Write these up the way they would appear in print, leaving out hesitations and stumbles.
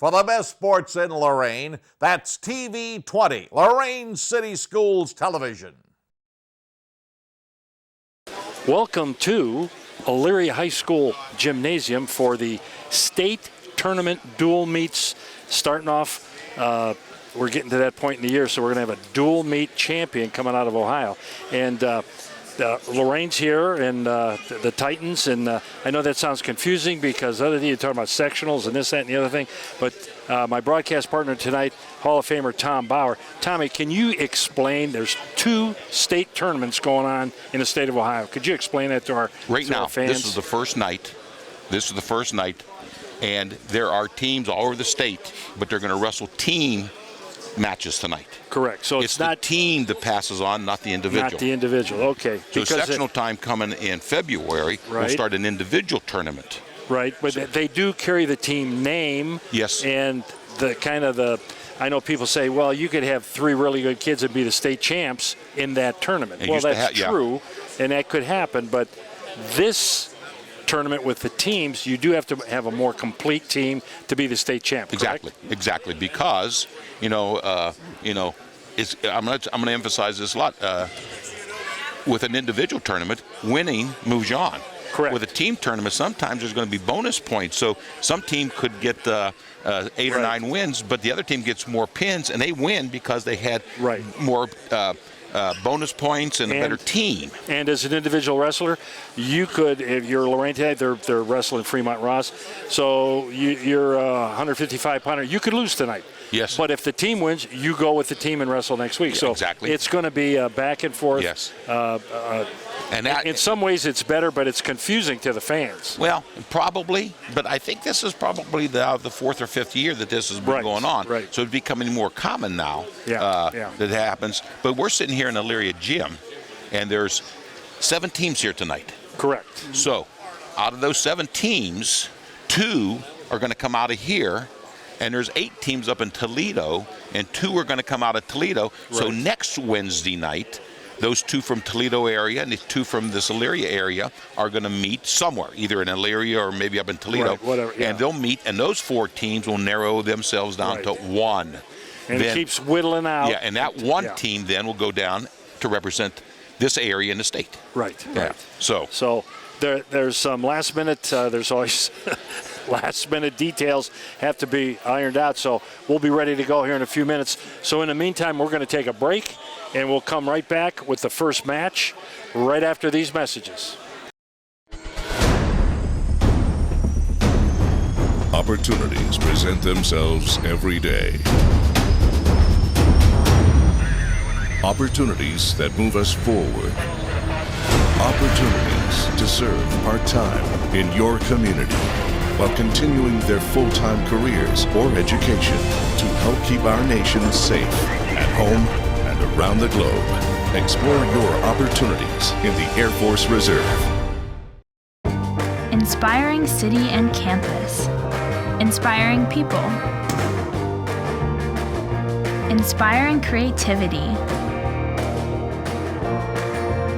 for the best sports in Lorain. That's TV 20, Lorain City Schools Television. Welcome to Elyria High School Gymnasium for the state tournament dual meets. Starting off, we're getting to that point in the year, so we're going to have a dual meet champion coming out of Ohio. And Lorain's here, and the Titans, and I know that sounds confusing because other than you're talking about sectionals and this, that, and the other thing, but my broadcast partner tonight, Hall of Famer Tom Bauer. Tommy, can you explain, there's 2 state tournaments going on in the state of Ohio. Could you explain that to our fans? Right now, this is the first night. And there are teams all over the state, but they're going to wrestle team matches tonight. Correct. So it's not the team that passes on, not the individual. Not the individual. Okay. So sectional time coming in February, we'll start an individual tournament. Right, but they do carry the team name. Yes. And I know people say, well, you could have 3 really good kids and be the state champs in that tournament. Well, that's true, and that could happen. But this tournament with the teams, you do have to have a more complete team to be the state champ. Exactly. Because I'm going to emphasize this a lot. With an individual tournament, winning moves you on. Correct. With a team tournament, sometimes there's going to be bonus points. So some team could get 8 or 9 wins, but the other team gets more pins, and they win because they had more bonus points and a better team. And as an individual wrestler, you could, if you're Lorain today, they're wrestling Fremont Ross, so you're a 155-pounder, you could lose tonight. Yes. But if the team wins, you go with the team and wrestle next week. So it's going to be back and forth. Yes. And in some ways it's better, but it's confusing to the fans. Well, probably, but I think this is probably the 4th or 5th year that this has been going on. Right. So it's becoming more common now that happens. But we're sitting here in Elyria Gym, and there's 7 teams here tonight. Correct. So out of those 7 teams, 2 are going to come out of here, and there's 8 teams up in Toledo, and 2 are going to come out of Toledo. Right. So next Wednesday night, those 2 from Toledo area and the 2 from this Elyria area are going to meet somewhere, either in Elyria or maybe up in Toledo. Right, whatever, and they'll meet, and those 4 teams will narrow themselves down to 1. And it keeps whittling out. Yeah, and that 1 team then will go down to represent this area in the state. Right. So there's some last minute, there's always last minute details have to be ironed out. So we'll be ready to go here in a few minutes. So in the meantime, we're going to take a break, and we'll come right back with the first match right after these messages. Opportunities present themselves every day. Opportunities that move us forward. Opportunities to serve part-time in your community while continuing their full-time careers or education to help keep our nation safe at home and around the globe. Explore your opportunities in the Air Force Reserve. Inspiring city and campus. Inspiring people. Inspiring creativity.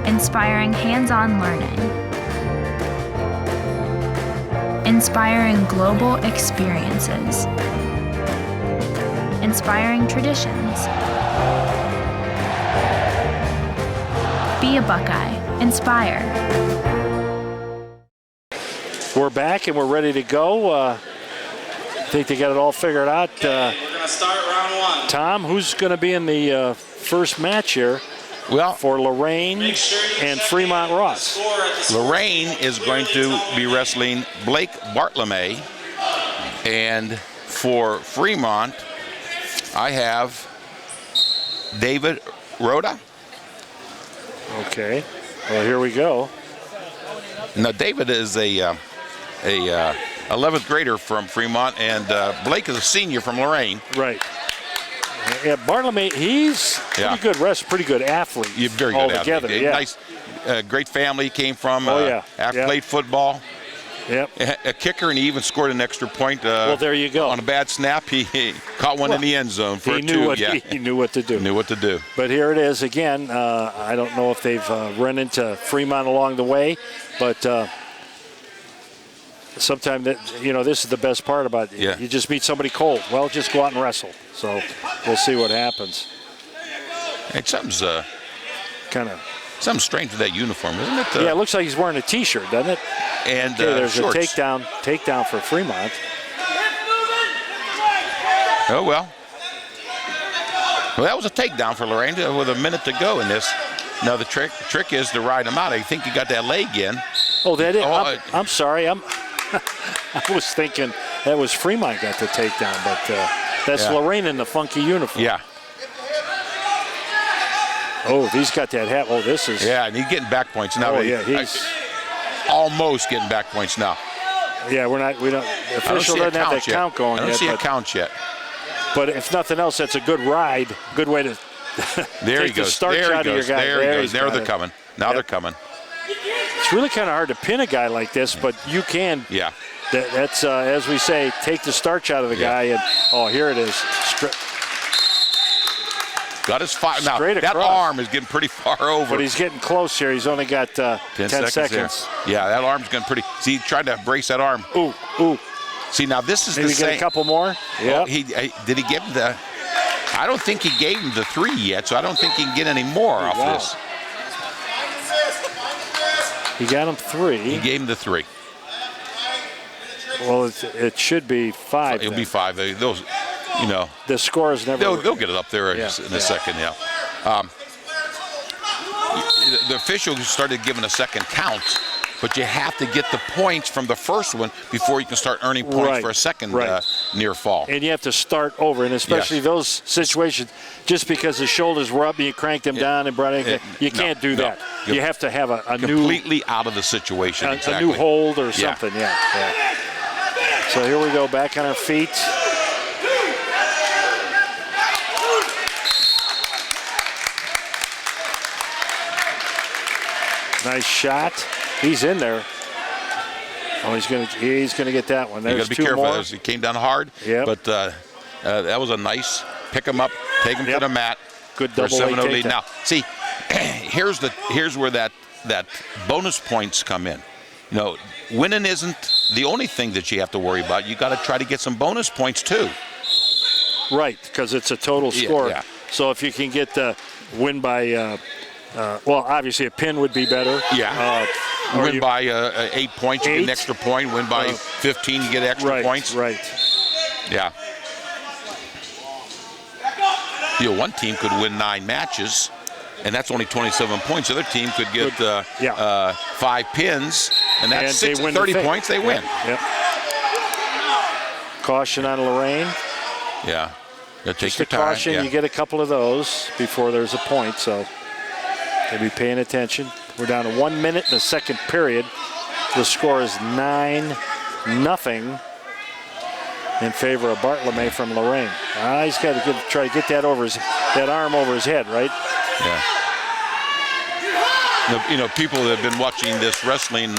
Inspiring hands-on learning. Inspiring global experiences. Inspiring traditions. Be a Buckeye. Inspire. We're back and we're ready to go. I think they got it all figured out. We're going to start round 1. Tom, who's going to be in the first match here? Well, for Lorain and Fremont Ross. Lorain is going to be wrestling Blake Bartlome, and for Fremont, I have David Rhoda. Okay, well here we go. Now David is a 11th grader from Fremont, and Blake is a senior from Lorain. Right. Yeah, Bartlome, he's pretty good wrestler, pretty good athlete. You're very good altogether. athlete. Yeah. Nice, great family. Came from. Played football. Yep. A kicker, and he even scored an extra point. Well, there you go. On a bad snap, he caught one in the end zone for he knew what to do. Knew what to do. But here it is again. I don't know if they've run into Fremont along the way, but sometimes this is the best part about it. Yeah. You just meet somebody cold. Well, just go out and wrestle. So we'll see what happens. Hey, something's Kind of. something strange with that uniform, isn't it? Yeah, it looks like he's wearing a T-shirt, doesn't it? And Okay, there's shorts. a takedown for Fremont. Oh, well. Well, that was a takedown for Lorain with a minute to go in this. Now, the trick is to ride him out. I think you got that leg in. Oh, that is. Oh, I'm sorry. I was thinking that was Fremont got the takedown, but that's Yeah. Lorain in the funky uniform. Yeah. Oh, he's got that hat. Oh, this is. Yeah, and he's getting back points now. Oh, yeah, he's. Almost getting back points now. Yeah, we don't. The I don't official see a doesn't have that count yet. count going I don't yet. see a count yet. But if nothing else, that's a good ride. Good way to There take he goes. the start There shot he of your goes. guy. There he goes. he's There got they're it. coming. Now Yep. they're coming. It's really kind of hard to pin a guy like this, but you can. Yeah. That's as we say, take the start shot of the guy, and here it is. Got his fire. Now, Straight that across. arm is getting pretty far over. But he's getting close here. He's only got 10 seconds. there. Yeah, that arm's getting pretty. See, he tried to brace that arm. Ooh. See, now this is Maybe the get same. a couple more. Well, Yeah. did he give him the? I don't think he gave him the 3 yet, so I don't think he can get any more off Wow. this. He got him 3. He gave him the 3. Well, it should be 5. It'll then. be 5. Those, The score is never. they'll get it up there in Yeah, a second. Yeah. The official started giving a second count, but you have to get the points from the first one before you can start earning points Right, for a second right. near fall. And you have to start over, and especially Yes. those situations, just because his shoulders were up, you cranked him down and brought it. You can't do no. that. You have to have a new Completely out of the situation. a new hold or Yeah. something. Yeah. So here we go, back on our feet. Nice shot. He's in there. Oh, he's gonna get that one. You got There's to be 2 careful. more. As he came down hard. Yep. But that was a nice pick him up, take him Yep. to the mat. Good For a double 7-0 leg lead. takedown. Now, see, here's where that bonus points come in. Winning isn't the only thing that you have to worry about. You got to try to get some bonus points too. Right, because it's a total score. yeah. So if you can get the win by, well, obviously a pin would be better. Yeah. Or Win you- by 8 points, you get 8? an extra point. Win by 15, you get extra right, points. Right. Yeah. One team could win 9 matches, and that's only 27 points. The other team could get 5 pins, and that's And they win the 30 thing. points. They win. Yep. Caution on Lorain. Yeah. Gotta take Just your a time. caution. Yeah. You get a couple of those before there's a point, so they'll be paying attention. We're down to 1 minute in the second period. The score is 9-0 in favor of Bartolome from Lorain. He's got to try to get that arm over his head, right? Yeah. People that have been watching this wrestling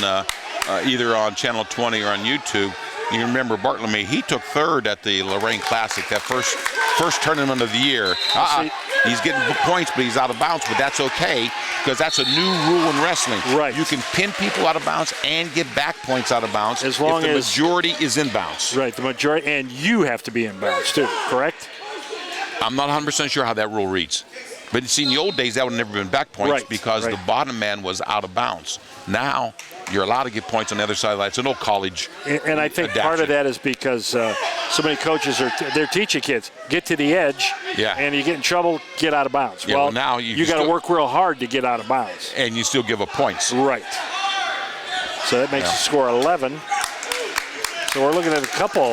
either on Channel 20 or on YouTube, you remember Bartolome, he took 3rd at the Lorain Classic, that first tournament of the year. He's getting points, but he's out of bounds, but that's okay, because that's a new rule in wrestling. Right. You can pin people out of bounds and get back points out of bounds As long if the as- majority is in bounds. Right, the majority, and you have to be in bounds too, correct? I'm not 100% sure how that rule reads. But see, in the old days, that would have never been back points Right, because right. the bottom man was out of bounds. Now, you're allowed to get points on the other side of that. It's an old college And I think part of adaptation. that is because so many coaches they're teaching kids, get to the edge, Yeah. and you get in trouble, get out of bounds. Yeah, well, now you got to still- work real hard to get out of bounds. And you still give up points. Right. So that makes the score 11. So we're looking at a couple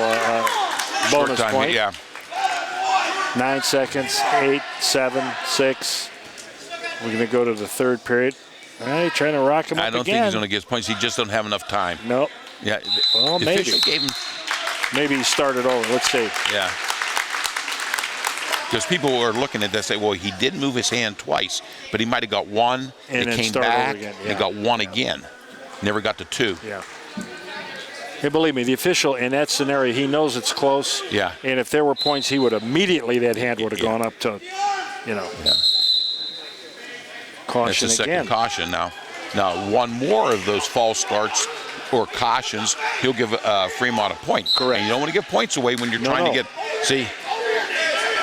Short bonus time, points. yeah. 9 seconds, 8, 7, 6. We're going to go to the third period. He's trying to rock him up I don't again. think he's going to get points. He just doesn't have enough time. Nope. Yeah. Well, the maybe. official gave him, Maybe he started over. Let's see. yeah. Because people were looking at this, say, well, he did move his hand twice, but he might have got 1, And it then came started over back, again, and yeah. he got 1 again. Never got to 2. Yeah. Hey, believe me, the official in that scenario, he knows it's close. Yeah. And if there were points, he would immediately, that hand would have Yeah. gone up to, Yeah. caution That's the second again. caution now. Now, 1 more of those false starts or cautions, he'll give Fremont a point. Correct. And you don't want to give points away when you're trying to get, see,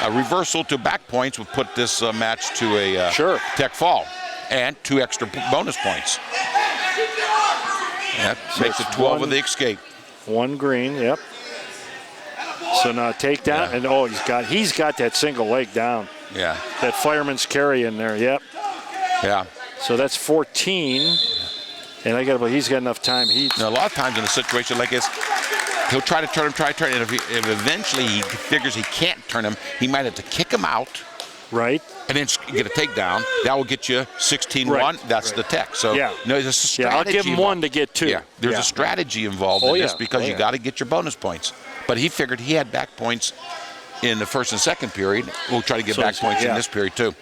a reversal to back points would put this match to a tech fall, and 2 extra bonus points. That makes it 12 with the escape. 1 green, yep. So now takedown, and he's got that single leg down. Yeah. That fireman's carry in there, yep. Yeah. So that's 14, and I got to believe he's got enough time. Now, a lot of times in a situation like this, he'll try to turn him, and if eventually he figures he can't turn him, he might have to kick him out. Right. And then get a takedown. That will get you 16-1. Right. That's the tech. So, there's a strategy. Yeah, I'll give him 1 to get 2. Yeah, there's a strategy involved in this because you got to get your bonus points. But he figured he had back points in the first and second period. We'll try to get back points in this period, too.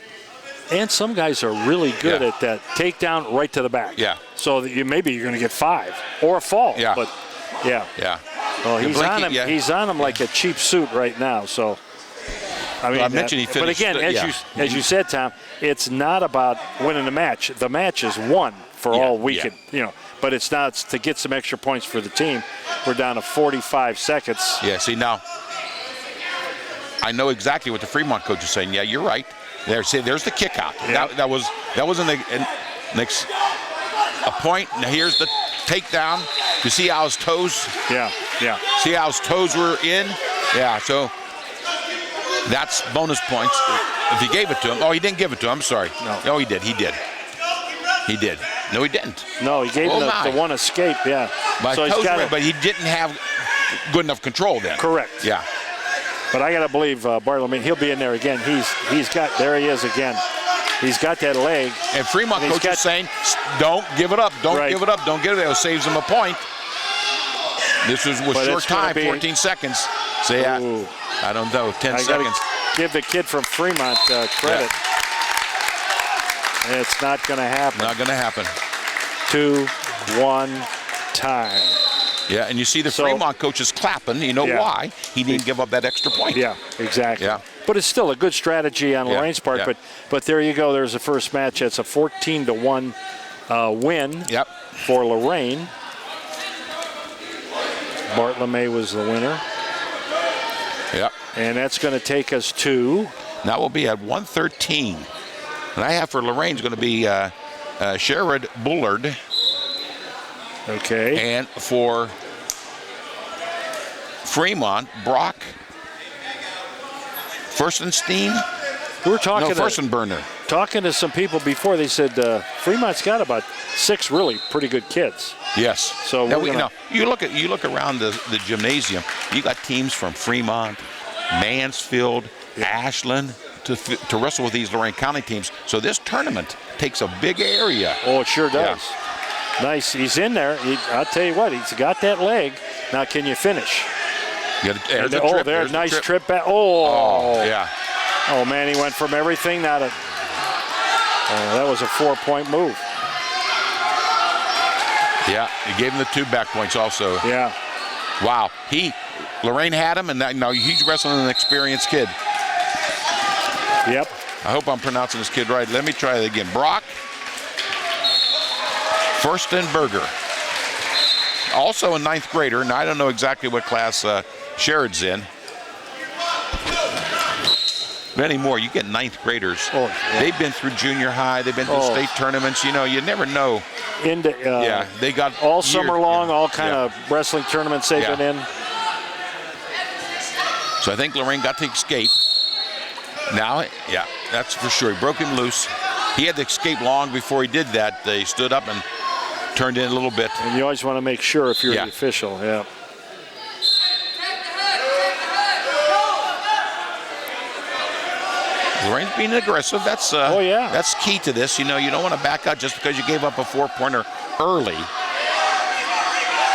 And some guys are really good at that takedown right to the back. Yeah. So that maybe you're going to get 5 or a fall. Yeah. But, yeah. Well, he's on him. Yeah. He's on him like a cheap suit right now. So, I mean, I mentioned he finished. But again, as you said, Tom, it's not about winning the match. The match is won for all weekend, But it's not to get some extra points for the team. We're down to 45 seconds. Yeah. See now, I know exactly what the Fremont coach is saying. Yeah, you're right. There's the kick out. Yeah. That was next a point. Now here's the takedown. You see how his toes? Yeah. See how his toes were in? Yeah. So that's bonus points if he gave it to him. Oh, he didn't give it to him. I'm sorry. No, he did. He did. No, he didn't. No, he gave him the 1 escape. Yeah. So but he didn't have good enough control then. Correct. Yeah. But I got to believe Bartlemy, he'll be in there again. He's got, there he is again. He's got that leg. And Fremont coach is saying, don't give it up. Don't give it up. Don't give it up. It saves him a point. This was short time, 14 seconds. So, I don't know, 10 seconds. Give the kid from Fremont credit. Yeah. It's not going to happen. Not going to happen. 2-1 time. Yeah, and you see the Fremont coach is clapping. You know why? He didn't give up that extra point. Yeah, exactly. Yeah. But it's still a good strategy on Lorain's part. Yeah. But there you go. There's the first match. It's a 14-1 win for Lorain. Bartlemy was the winner. Yep. And that's going to take us to? Now we'll be at 113. And I have for Lorain is going to be Sherrod Bullard. Okay. And for Fremont, Brock Furstenstein. We're talking Furstenberner. Talking to some people before, they said Fremont's got about 6 really pretty good kids. Yes. So you look around the gymnasium. You got teams from Fremont, Mansfield, Ashland to wrestle with these Lorain County teams. So this tournament takes a big area. Oh, it sure does. Yeah. Nice. He's in there. I'll tell you what, he's got that leg. Now, can you finish? There's nice trip back. Yeah. Oh, man, he went from everything now to. That was a 4-point move. Yeah, he gave him the 2 back points also. Yeah. Wow. Lorain had him, and now he's wrestling an experienced kid. Yep. I hope I'm pronouncing this kid right. Let me try it again. Brock Furstenberger. Also a 9th grader, and I don't know exactly what class Sherrod's in. But anymore, you get 9th graders. Oh, yeah. They've been through junior high. They've been through state tournaments. You never know. They got all summer long, all kind of wrestling tournaments they've been in. So I think Lorain got to escape. Now, that's for sure. He broke him loose. He had to escape long before he did that. They stood up and turned in a little bit. And you always want to make sure if you're the official. Yeah. Lorain's being aggressive. That's that's key to this. You don't want to back out just because you gave up a 4-pointer early.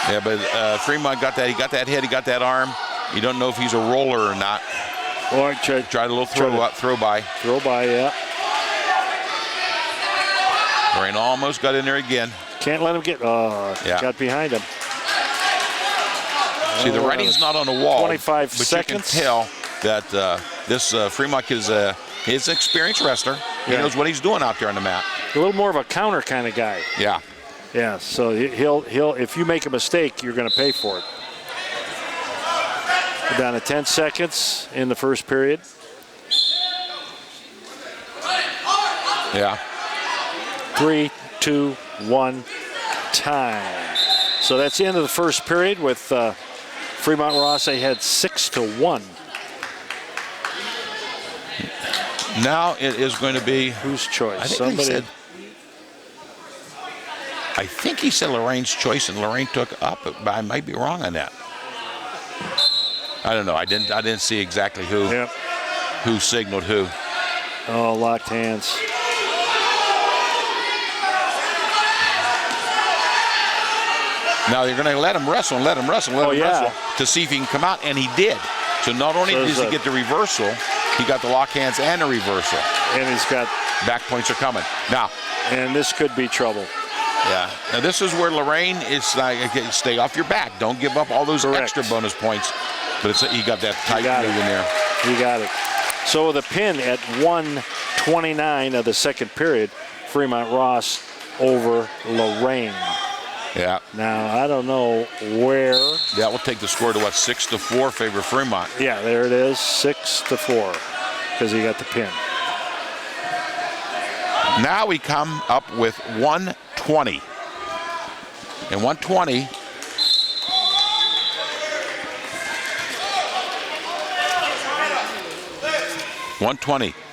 Yeah, but Fremont got that. He got that hit. He got that arm. You don't know if he's a roller or not. Or tried a little throw by. Throw by, yeah. Lorain almost got in there again. Can't let him get. Got behind him. See, the writing's not on the wall. 25 but seconds. You can tell that this Fremont kid is an experienced wrestler. He knows what he's doing out there on the mat. A little more of a counter kind of guy. Yeah. Yeah, so he'll if you make a mistake, you're going to pay for it. We're down to 10 seconds in the first period. Yeah. 3, 2, 1, time. So that's the end of the first period with Fremont Ross ahead 6-1. Now it is going to be Whose choice? I think he said Lorain's choice, and Lorain took up, but I might be wrong on that. I don't know. I didn't see exactly who signaled who. Oh, locked hands. Now you're going to let him wrestle to see if he can come out, and he did. So not only did he get the reversal, he got the lock hands and a reversal. And he's got back points are coming now. And this could be trouble. Yeah. Now this is where Lorain is like, stay off your back. Don't give up all those extra bonus points. But he got that tight move in there. He got it. So the pin at 1:29 of the second period, Fremont Ross over Lorain. Yeah. Now I don't know where. That will take the score to 6-4 favor Fremont. Yeah, there it is, 6-4, because he got the pin. Now we come up with 120. And 120.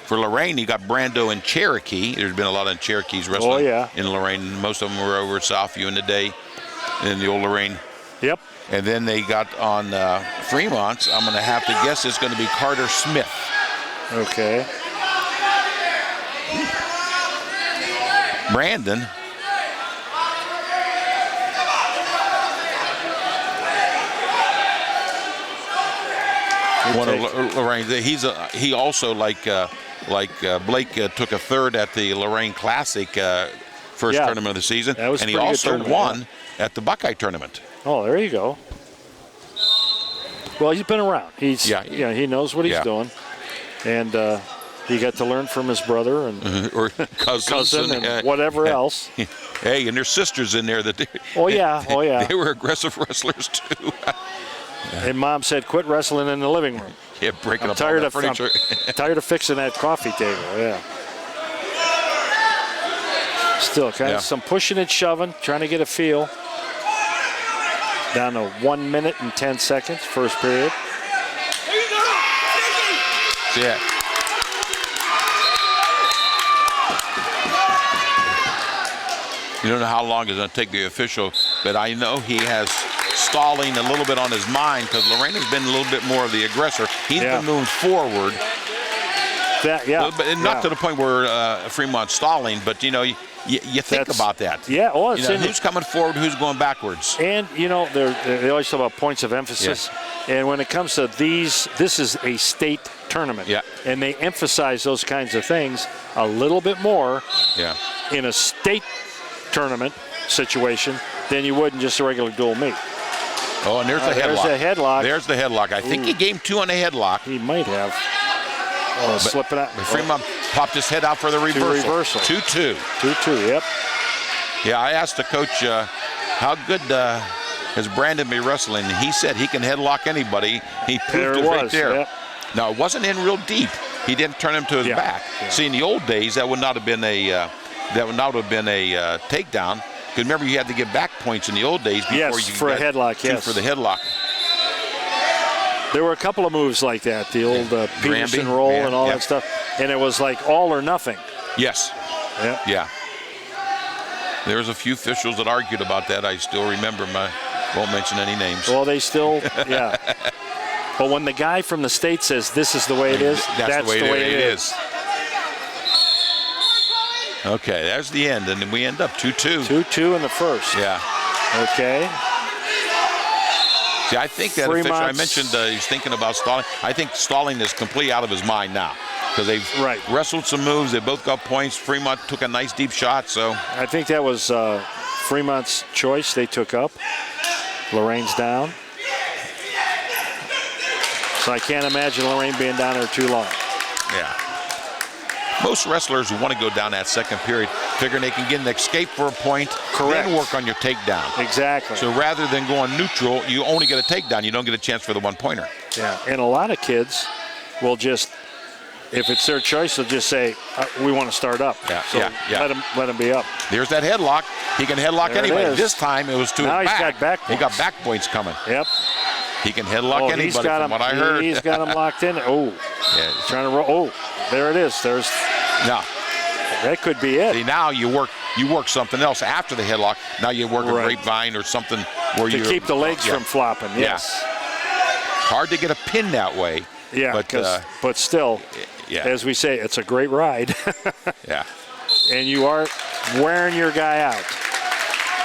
For Lorain, you got Brando and Cherokee. There's been a lot of Cherokees wrestling in Lorain. Most of them were over at Southview in the day, in the old Lorain. Yep. And then they got on Fremont. I'm going to have to guess it's going to be Carter Smith. Okay. Brandon. One of Lorain. He also like Blake took a third at the Lorain Classic first tournament of the season, and he also won at the Buckeye tournament. Oh, there you go. Well, he's been around. He knows what he's doing, and he got to learn from his brother and or cousin and whatever else. Hey, and there's sisters in there that. They were aggressive wrestlers too. And Mom said, "Quit wrestling in the living room." Yeah, breaking up all that furniture. I'm tired of fixing that coffee table. Yeah. Still kind of some pushing and shoving, trying to get a feel. Down to 1 minute and 10 seconds, first period. Yeah. You don't know how long it's going to take the official, but I know he has stalling a little bit on his mind because Lorain has been a little bit more of the aggressor. He's been moving forward. But not to the point where Fremont's stalling, but you think about that. Yeah, who's coming forward, who's going backwards. And they always talk about points of emphasis. Yeah. And when it comes to this is a state tournament. Yeah. And they emphasize those kinds of things a little bit more in a state tournament situation than you would in just a regular dual meet. Oh, and there's the headlock. There's the headlock. There's the headlock. I think he gave 2 on the headlock. He might have. Slipping out. Fremont popped his head out for the reversal. 2-2. 2-2, yep. Yeah, I asked the coach how good has Brandon been wrestling. He said he can headlock anybody. He proved it right there. Yep. Now, it wasn't in real deep. He didn't turn him to his back. Yeah. See, in the old days, that would not have been a takedown. Because remember, you had to get back points in the old days before you for a headlock. Yes, for the headlock. There were a couple of moves like that, the old Peterson roll and all that stuff, and it was like all or nothing. Yes. Yep. Yeah. There was a few officials that argued about that. I still remember. Won't mention any names. Well, they still, But when the guy from the state says this is the way it is, that's the way it is. Okay, there's the end, and then we end up 2-2. 2-2 in the first. Yeah. Okay. See, I think that official, I mentioned he's thinking about stalling. I think stalling is completely out of his mind now because they've wrestled some moves. They both got points. Fremont took a nice deep shot. So I think that was Fremont's choice they took up. Lorain's down. So I can't imagine Lorain being down there too long. Yeah. Most wrestlers who want to go down that second period figuring they can get an escape for a point, Correct. then work on your takedown. Exactly. So rather than going neutral, you only get a takedown. You don't get a chance for the one-pointer. Yeah, and a lot of kids will just, if it's their choice, they'll just say, we want to start up. Yeah, so yeah. Let him be up. There's that headlock. He can headlock There it anybody. is. This time it was to Now his he's back. got back He got points. back points coming. Yep. He can headlock anybody He's got from him, what I heard. He's got him locked in. Oh, Yeah. trying to roll. Oh, there it is. Now, That could be it. see, now you work something else after the headlock. Now you work a grapevine or something where To keep the legs from flopping, yes. Hard to get a pin that way. Yeah, but still, as we say, it's a great ride. Yeah. And you are wearing your guy out.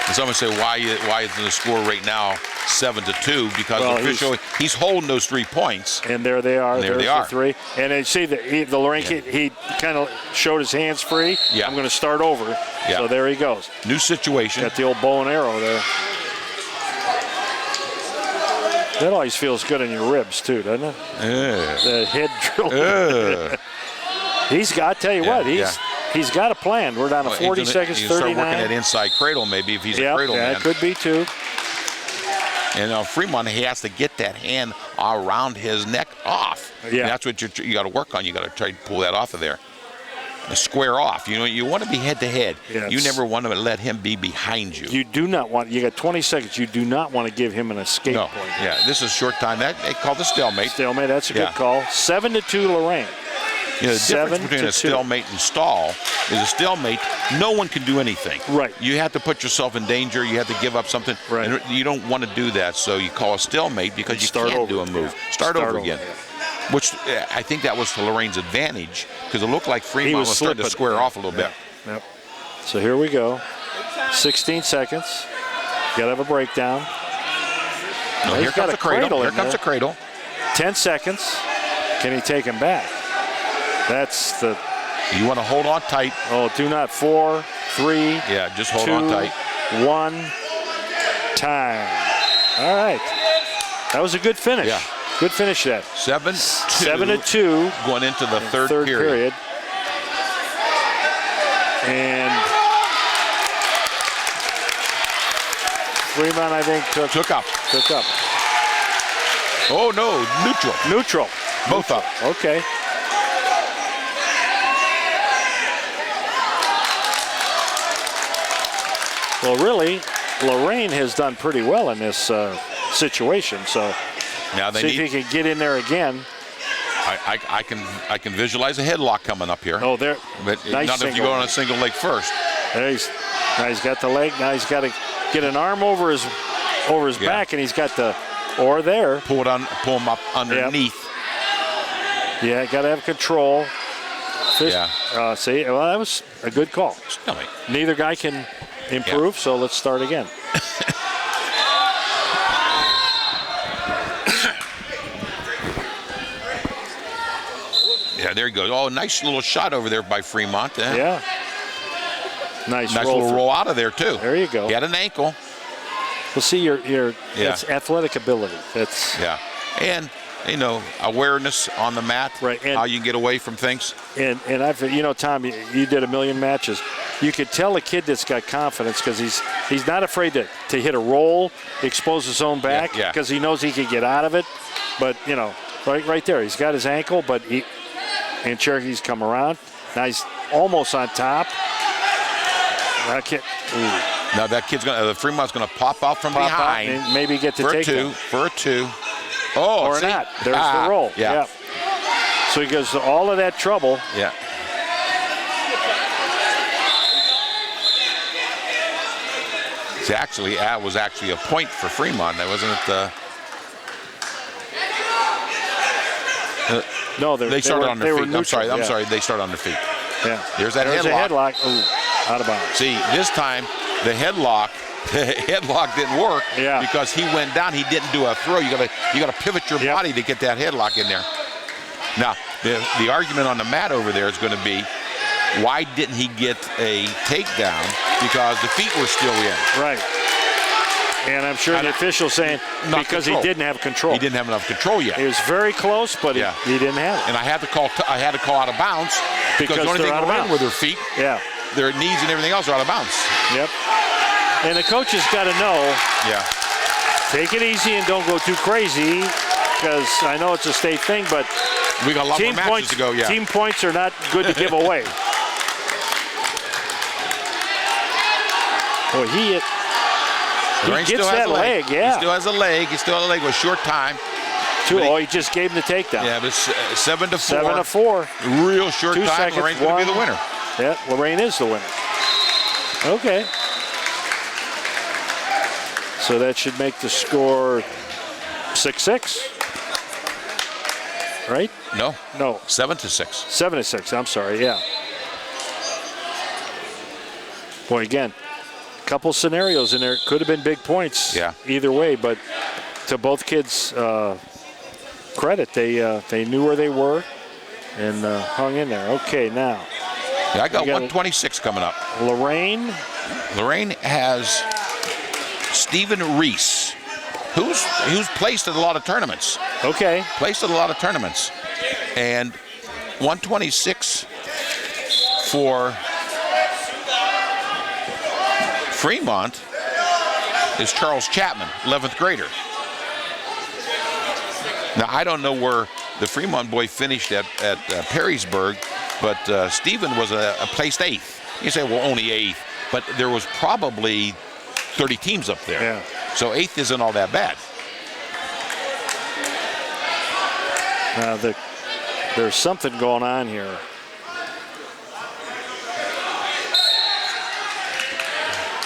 And someone say, why is the score right now 7-2? Because Well, officially he's holding those 3 points. And there they are. There There's they are. the 3. And you see the Lorain kid, he kind of showed his hands free. Yeah. I'm going to start over. Yeah. So there he goes. New situation. Got the old bow and arrow there. That always feels good in your ribs, too, doesn't it? The head drill. I tell you what, he's got a plan. We're down to 40 seconds, you can 39. start working that inside cradle maybe if he's a cradle man. Yeah, it could be, too. And Fremont, he has to get that hand around his neck off. Yeah. And that's what you got to work on. You got to try to pull that off of there. Square off. You know, you want to be head to head. Yes. You never want to let him be behind you. You do not want. You got 20 seconds. You do not want to give him an escape No. point. Yeah. This is short time. That they call the stalemate. Stalemate. That's a good call. 7-2 Lorain. You know, the difference between a stalemate and stall is a stalemate, no one can do anything. Right. You have to put yourself in danger. You have to give up something. Right. And you don't want to do that, so you call a stalemate because you can't do a move. Yeah. Start over again. Yeah. Which I think that was to Lorain's advantage because it looked like Fremont was starting to square off a little bit. Yep. So here we go. 16 seconds. Got to have a breakdown. No, here comes the cradle. Here comes the cradle. 10 seconds. Can he take him back? That's the. You want to hold on tight. Oh, do not. 4, 3. Yeah, just hold 2, on tight. 1. Time. All right. That was a good finish. Yeah. Good finish that. 7-2. Going into the third period. And Fremont, I think, took up. Oh, no, neutral. Both up. Okay. Well, really, Lorain has done pretty well in this situation. So now they see if he can get in there again. I can visualize a headlock coming up here. Oh, there. But Nice not if you go on a single leg first. There now he's got the leg. Now he's got to get an arm over his back, and he's got the there. Pull him up underneath. Yep. Yeah, got to have control. Yeah. See, well, that was a good call. Neither guy can improve, so let's start again. Yeah, there he goes. Oh, nice little shot over there by Fremont. Yeah. Nice little roll out of there, too. There you go. He had an ankle. Well, see, it's athletic ability. That's and awareness on the mat, right? And how you can get away from things. And I've Tom, you did a million matches. You could tell a kid that's got confidence because he's not afraid to hit a roll, expose his own back because he knows he can get out of it. But right there, he's got his ankle, but and Cherokee's come around. Now he's almost on top. That kid. Now that kid's Fremont's gonna pop out from behind and maybe get to take for a two. Oh, or not. There's the roll. Yeah. So he goes to all of that trouble. Yeah. It was actually a point for Fremont. That wasn't it. No, they started on their feet. I'm sorry. They started on their feet. Yeah. There's a headlock. Ooh, out of bounds. See, this time the headlock didn't work because he went down. He didn't do a throw. You gotta pivot your body to get that headlock in there. Now, the argument on the mat over there is going to be, why didn't he get a takedown? Because the feet were still in. Right. And I'm sure the official's saying because he didn't have control. He didn't have enough control yet. He was very close, but he didn't have it. And I had to call out of bounds because the only thing around were their feet. Yeah. their knees and everything else are out of bounds. Yep. And the coaches got to know. Yeah. Take it easy and don't go too crazy, because I know it's a state thing, but we got a lot more matches points, to go. Yeah. Team points are not good to give away. Boy, he gets that leg. Yeah. He still has a leg. He still has a leg with a short time. He just gave him the takedown. Yeah, but 7-4. 7-4. Real short 2 time. seconds. Lorain's going to be the winner. Yeah, Lorain is the winner. Okay. So that should make the score 6-6. Right? No. 7-6. 7-6. I'm sorry. Yeah. Boy, again, a couple scenarios in there. Could have been big points. Yeah. Either way, but to both kids' credit, they knew where they were and hung in there. Okay, now. Yeah, I got 126 coming up. Lorain has Stephen Reese, who's placed at a lot of tournaments. Okay. Placed at a lot of tournaments. And 126 for Fremont is Charles Chapman, 11th grader. Now, I don't know where the Fremont boy finished at Perrysburg, but Stephen was a placed 8th. You say, well, only 8th, but there was probably 30 teams up there. Yeah. So 8th isn't all that bad. There's something going on here.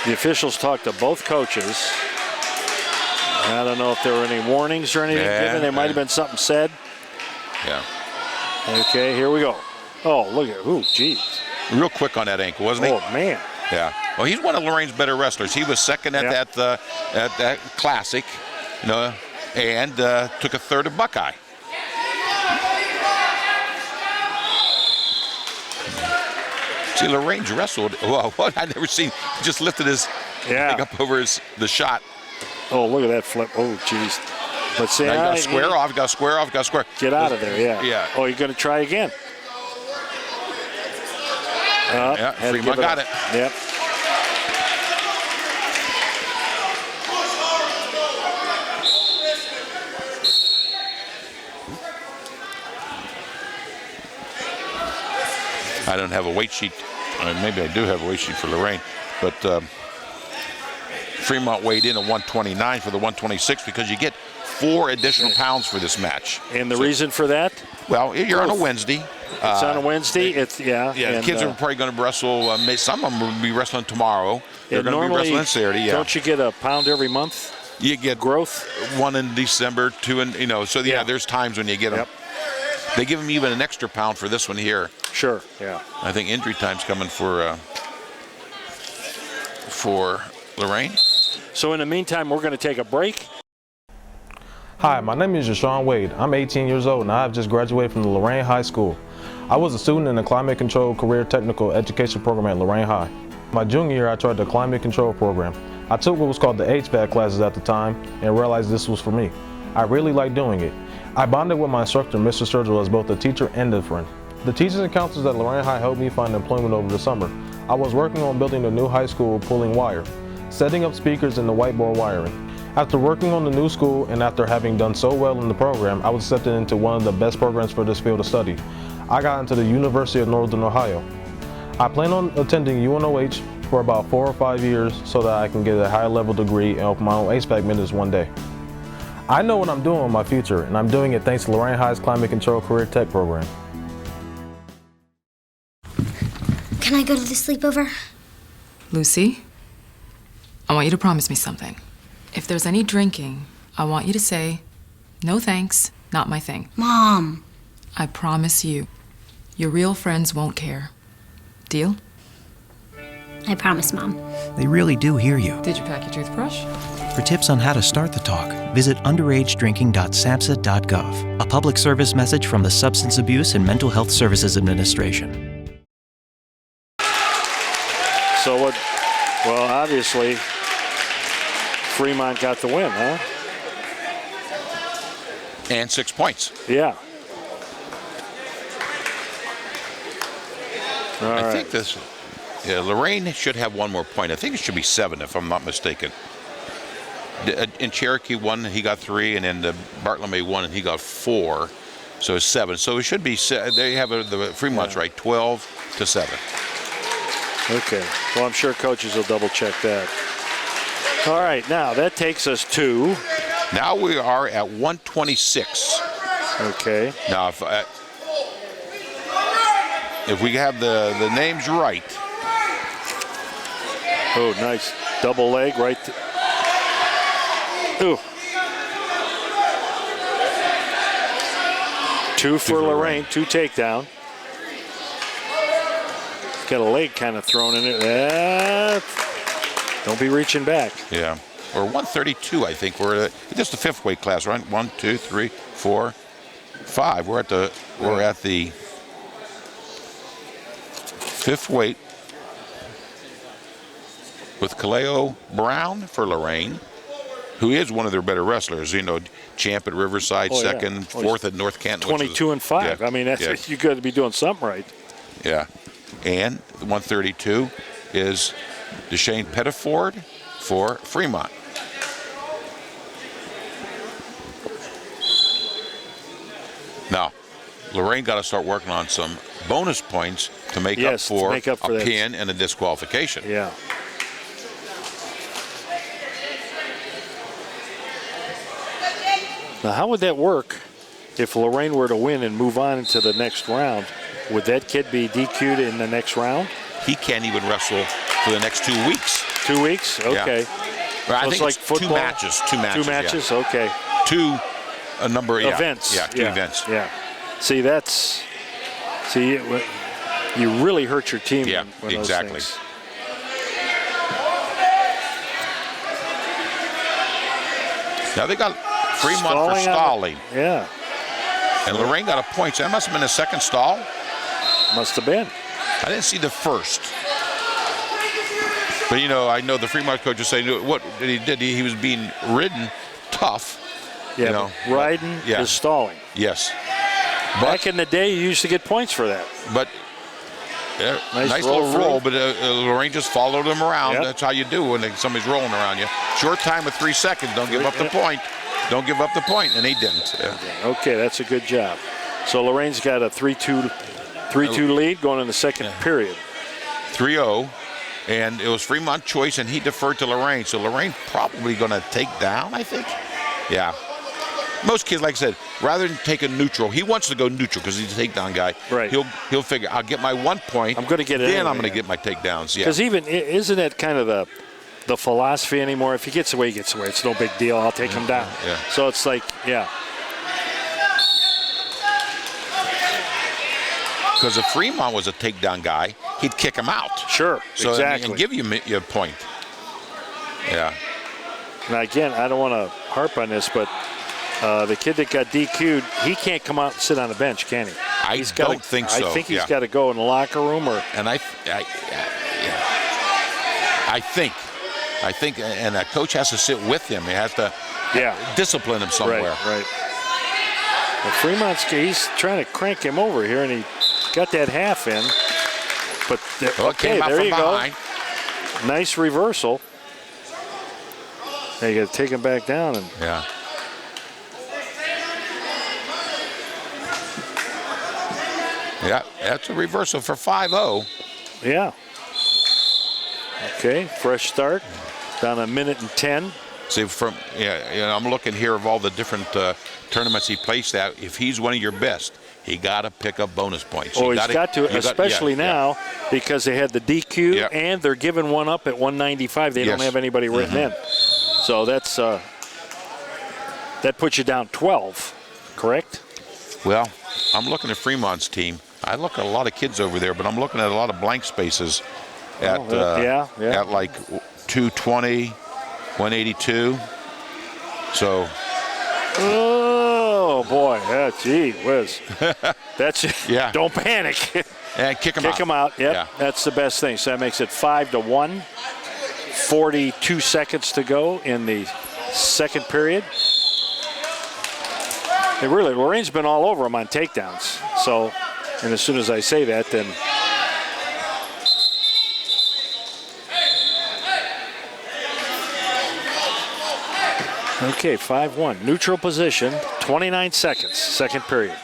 The officials talked to both coaches. I don't know if there were any warnings or anything given. There might have been something said. Yeah. Okay, here we go. Oh, look at, ooh, geez. Real quick on that ankle, wasn't he? Oh, man. Yeah. Well, he's one of Lorain's better wrestlers. He was second at that classic, and took a third of Buckeye. See, Lorain's wrestled. Well, what I never seen. He just lifted his leg up over the shot. Oh, look at that flip. Oh, geez. But see, now you got to square off. Got to square off. Got to square. Get out of there. Yeah. Yeah. Oh, you're going to try again. Yeah. Fremont got it. Yep. I don't have a weight sheet. Maybe I do have a weight sheet for Lorain, but Fremont weighed in at 129 for the 126 because you get 4 additional pounds for this match. And the reason for that? Well, you're on a Wednesday. It's on a Wednesday. Yeah. The kids are probably going to wrestle. Some of them will be wrestling tomorrow. They're going to be wrestling Saturday. Yeah. Don't you get a pound every month? You get growth. 1 in December, 2 in So there's times when you get them. Yep. They give them even an extra pound for this one here. Sure. Yeah. I think injury time's coming for Lorain. So in the meantime, we're going to take a break. Hi, my name is Jashawn Wade. I'm 18 years old and I have just graduated from the Lorain High School. I was a student in the Climate Control Career Technical Education Program at Lorain High. My junior year, I tried the Climate Control program. I took what was called the HVAC classes at the time and realized this was for me. I really liked doing it. I bonded with my instructor, Mr. Sturgill, as both a teacher and a friend. The teachers and counselors at Lorain High helped me find employment over the summer. I was working on building a new high school pulling wire, setting up speakers and the whiteboard wiring. After working on the new school and after having done so well in the program, I was accepted into one of the best programs for this field of study. I got into the University of Northern Ohio. I plan on attending UNOH for about 4 or 5 years so that I can get a high level degree and open my own HVAC business one day. I know what I'm doing in my future, and I'm doing it thanks to Lorain High's Climate Control Career Tech program. Can I go to the sleepover? Lucy, I want you to promise me something. If there's any drinking, I want you to say, no thanks, not my thing. Mom. I promise you, your real friends won't care. Deal? I promise, Mom. They really do hear you. Did you pack your toothbrush? For tips on how to start the talk, visit underagedrinking.samhsa.gov. A public service message from the Substance Abuse and Mental Health Services Administration. So what? Well, obviously, Fremont got the win, huh? And 6 points. Yeah. I think this. Lorain should have one more point. I think it should be 7 if I'm not mistaken. In Cherokee won, he got 3, and then the Bartlemy won, and he got 4. So it's 7. So it should be. They have the Fremont's right, 12-7. Okay. Well, I'm sure coaches will double check that. All right. Now that takes us to. Now we are at 126. Okay. Now if we have the names right. Oh, nice double leg right. Ooh. 2 for Lorain, 2 takedown. Got a leg kind of thrown in it. Don't be reaching back. Yeah. Or 132, I think. We're just the 5th weight class, right? 1, 2, 3, 4, 5. We're at the 5th weight with Kaleo Brown for Lorain, who is one of their better wrestlers. You know, champ at Riverside, second, 4th at North Canton. 22-5. I mean, that's you got to be doing something right. Yeah. And 132 is Deshane Pettiford for Fremont. Now, Lorain got to start working on some bonus points to make up for a pin and a disqualification. Yeah. Now, how would that work if Lorain were to win and move on into the next round? Would that kid be DQ'd in the next round? He can't even wrestle for the next 2 weeks. 2 weeks? Okay. Yeah. Well, I think like it's football? 2 matches. 2 matches. 2 matches? Yeah. Okay. 2 a number of events. Yeah, 2 events. Yeah. See, you really hurt your team. Yeah, when exactly. Those things. Now they got Fremont for stalling. Yeah. And Lorain got a point. So that must have been a second stall. Must have been. I didn't see the first. But, you know, I know the Fremont coach was saying what he did. He was being ridden tough. Yeah, you know, riding is stalling. Yes. Back in the day, you used to get points for that. But nice little roll, but Lorain just followed him around. Yep. That's how you do when somebody's rolling around you. Short time with 3 seconds. Don't give up the point. Don't give up the point, and he didn't. Yeah. Okay, that's a good job. So Lorain's got a 3-2 lead going in the second period. 3-0, and it was Fremont choice, and he deferred to Lorain. So Lorain probably going to take down, I think. Yeah. Most kids, like I said, rather than take a neutral, he wants to go neutral because he's a takedown guy. Right. He'll figure, I'll get my 1 point. I'm going to get it. Then I'm going to get my takedowns. Yeah. Because isn't it kind of the philosophy anymore? If he gets away, he gets away. It's no big deal. I'll take him down. Yeah. So it's like, yeah. Because if Fremont was a takedown guy, he'd kick him out. Sure, so, exactly. And give you a point. Yeah. Now, again, I don't want to harp on this, but the kid that got DQ'd, he can't come out and sit on the bench, can he? I don't think so. I think he's got to go in the locker room. And I think, and a coach has to sit with him. He has to discipline him somewhere. Right. Well, he's trying to crank him over here, and he got that half in. But there you go. Nice reversal. Now you got to take him back down. Yeah. Yeah, that's a reversal for 5-0. Yeah. Okay, fresh start. Down 1:10. See, I'm looking here of all the different tournaments he placed at. If he's one of your best, he got to pick up bonus points. Oh, he's got to, especially now because they had the DQ and they're giving one up at 195. They don't have anybody written in. So that's that puts you down 12, correct? Well, I'm looking at Fremont's team. I look at a lot of kids over there, but I'm looking at a lot of blank spaces at like 220, 182. So. Oh boy! Yeah, gee whiz. That's Don't panic. And kick him out. Kick him out. Yep. Yeah. That's the best thing. So that makes it 5-1. 42 seconds to go in the second period. And really, Lorain's been all over him on takedowns. So, and as soon as I say that, then Okay, 5-1. Neutral position, 29 seconds, second period.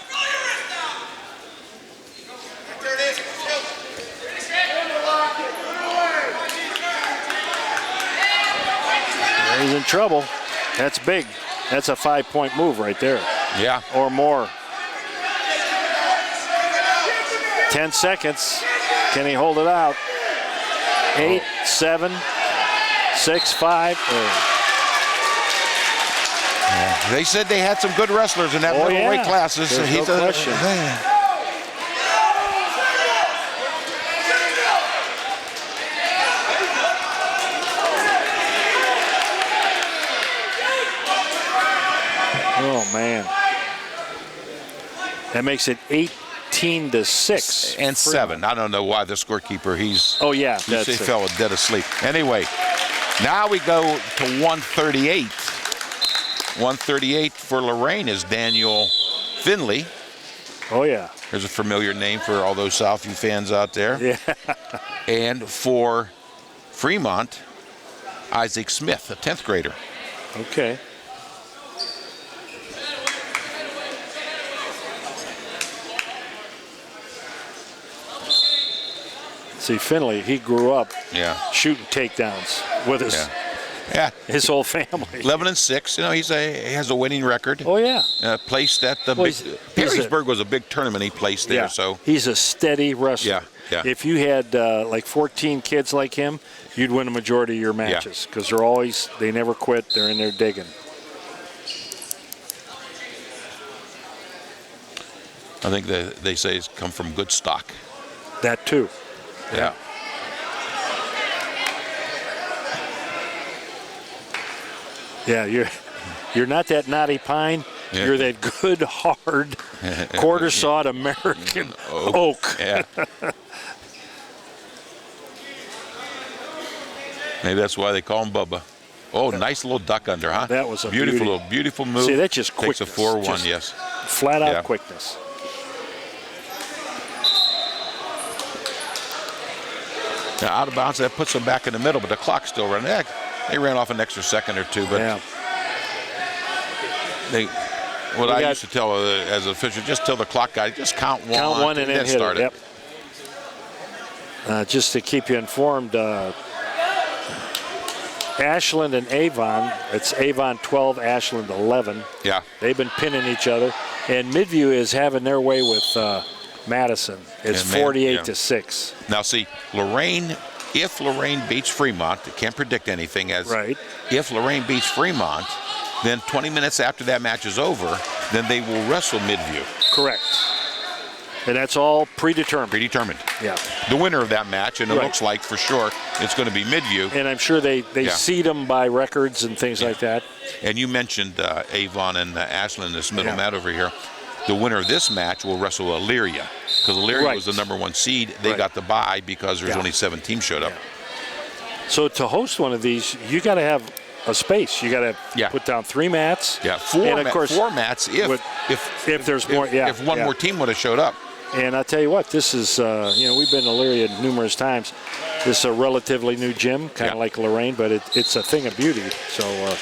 He's in trouble. That's big. That's a 5-point move right there. Yeah. Or more. 10 seconds. Can he hold it out? 8, 7, 6, 5. They said they had some good wrestlers in that middleweight classes. There's no question. Oh, man. That makes it 18-6. And 7. I don't know why the scorekeeper, he fell dead asleep. Anyway, now we go to 138. 138 for Lorain is Daniel Finley. Oh, yeah. There's a familiar name for all those Southview fans out there. Yeah. And for Fremont, Isaac Smith, a 10th grader. Okay. See, Finley, he grew up shooting takedowns with his whole family. 11-6. You know, he has a winning record. Oh, yeah. Placed at the Perrysburg was a big tournament he placed there. So he's a steady wrestler. Yeah. If you had like 14 kids like him, you'd win a majority of your matches because they never quit. They're in there digging. I think they say it's come from good stock. That too. Yeah. Yeah, you're not that knotty pine. Yeah. You're that good, hard, quarter-sawed American oak. Yeah. Maybe that's why they call him Bubba. Oh, nice little duck under, huh? That was a beautiful move. See, that's just quickness. Takes a 4-1, yes. Flat-out quickness. Now, out of bounds, that puts them back in the middle, but the clock's still running. They ran off an extra second or two, but I used to tell as an official, just tell the clock guy, just count one. Count one and then hit start it. Yep. Just to keep you informed, Ashland and Avon, it's Avon 12, Ashland 11. Yeah. They've been pinning each other. And Midview is having their way with Madison. It's 48-6. Now, see, if Lorain beats Fremont, I can't predict anything. If Lorain beats Fremont, then 20 minutes after that match is over, then they will wrestle Midview. Correct. And that's all predetermined. Predetermined. Yeah. The winner of that match, and it looks like for sure it's going to be Midview. And I'm sure they seed them by records and things like that. And you mentioned Avon and Ashland, this middle mat over here. The winner of this match will wrestle Elyria, because Elyria was the #1 seed. They got the bye because there's only 7 teams showed up. So to host one of these, you got to have a space. You got to put down 3 mats. Yeah, 4 mats if there's more. If one more team would have showed up. And I tell you what, this is we've been to Elyria numerous times. This is a relatively new gym, kind of like Lorain, but it's a thing of beauty. So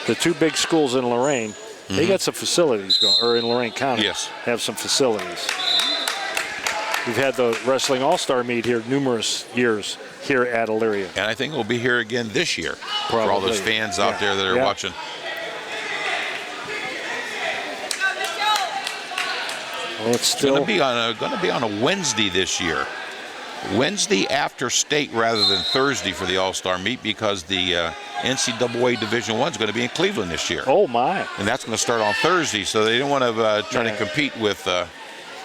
the 2 big schools in Lorain. They got some facilities going, or in Lorain County. Have some facilities. We've had the Wrestling All-Star meet here numerous years here at Elyria. And I think we'll be here again this year for all those fans out there that are watching. Well, it's still going to be on a Wednesday this year. Wednesday after state rather than Thursday for the All-Star meet, because the NCAA Division I is going to be in Cleveland this year. Oh, my. And that's going to start on Thursday, so they don't want to try to compete with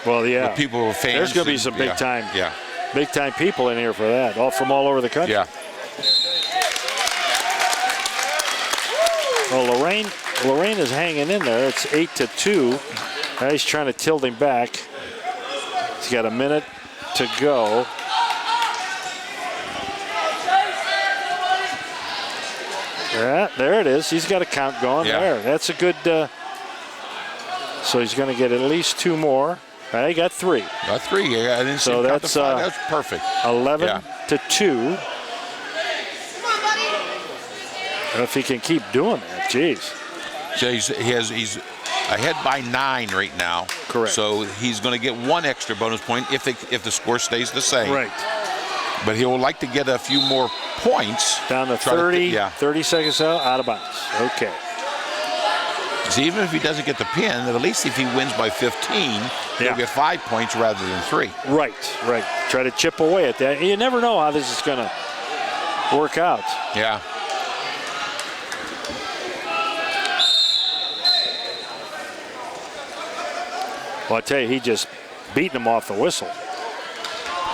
with people, fans. There's going to be some big-time people in here for that, all from all over the country. Yeah. Well, Lorain is hanging in there. It's 8-2. Now he's trying to tilt him back. He's got a minute to go. There it is. He's got a count going there. That's a good. So he's going to get at least 2 more. He got 3. Got 3. I didn't see that's that's perfect. 11-2. If he can keep doing that, geez. So he's ahead by 9 right now. Correct. So he's going to get 1 extra bonus point if the score stays the same. Right. But he will like to get a few more points. Down to 30, 30 seconds out of bounds. Okay. So even if he doesn't get the pin, at least if he wins by 15, he'll get 5 points rather than 3. Right. Try to chip away at that. You never know how this is going to work out. Yeah. Well, I tell you, he just beating him off the whistle.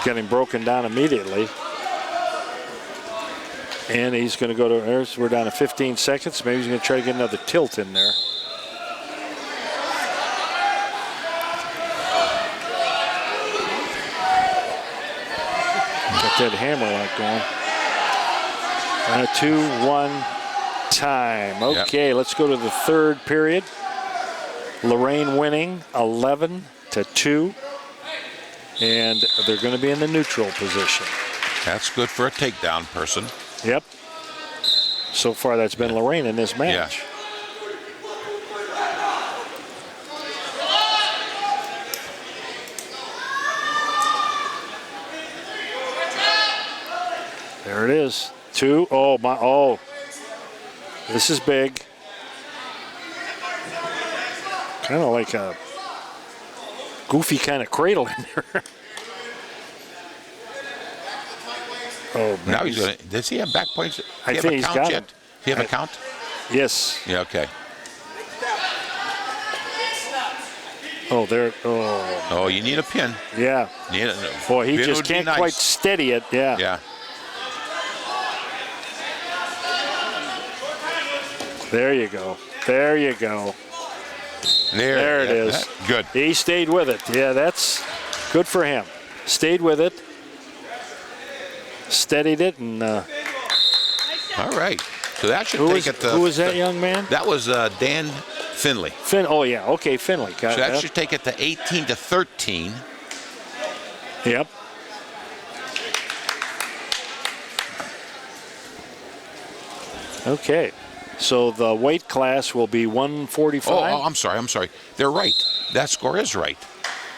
Getting broken down immediately. And he's going to go to, we're down to 15 seconds. Maybe he's going to try to get another tilt in there. Got that hammer lock going. 2-1 time. Okay, let's go to the third period. Lorain winning 11-2. And they're going to be in the neutral position. That's good for a takedown person. Yep. So far, that's been Lorain in this match. Yeah. There it is. 2. Oh, my. Oh. This is big. Kind of like a goofy kind of cradle in there. Oh, man. Now he's going to. Does he have back points? I think he's got it. Does he have a count? Yes. Yeah, okay. Oh, there. Oh. Oh, you need a pin. Yeah. Boy, he just can't quite steady it. Yeah. Yeah. There you go. There you go. There it is. Good. He stayed with it. Yeah, that's good for him. Stayed with it. Steadied it. And all right. So that should take it to... Who was that young man? That was Dan Finley. Oh, yeah. Okay, Finley. So that should take it to 18-13. Yep. Okay. So the weight class will be 145. Oh, I'm sorry. They're right. That score is right.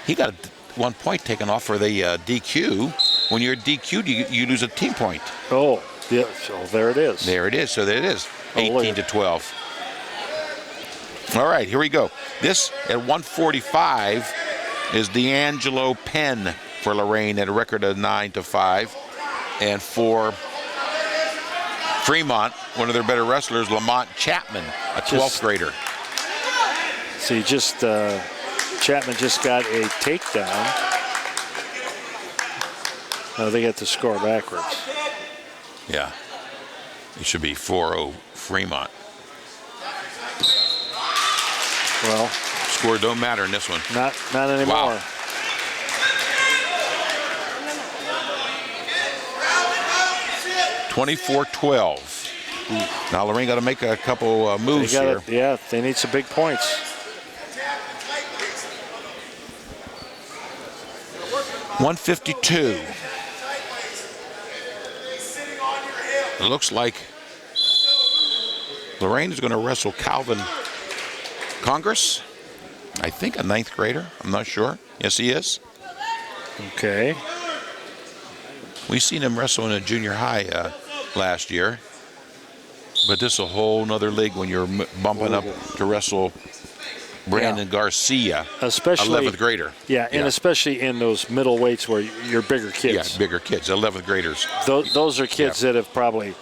He got 1 point taken off for the DQ. When you're DQ'd, you lose a team point. Oh, yeah. So there it is. There it is. So there it is. 18-12. All right, here we go. This at 145 is D'Angelo Penn for Lorain at a record of 9-5, and for Fremont, one of their better wrestlers, Lamont Chapman, a 12th grader. See, Chapman just got a takedown. No, they got the score backwards. Yeah. It should be 4-0 Fremont. Well, score don't matter in this one. Not anymore. Wow. $24-12. Now Lorain got to make a couple moves here. Yeah, they need some big points. $152. It looks like Lorain is going to wrestle Calvin Congress. I think a 9th grader. I'm not sure. Yes, he is. Okay. We've seen him wrestle in a junior high last year. But this is a whole nother league when you're bumping up to wrestle Brandon Garcia, especially 11th grader. Yeah, and especially in those middle weights where you're bigger kids. Yeah, bigger kids, 11th graders. Those are kids that have probably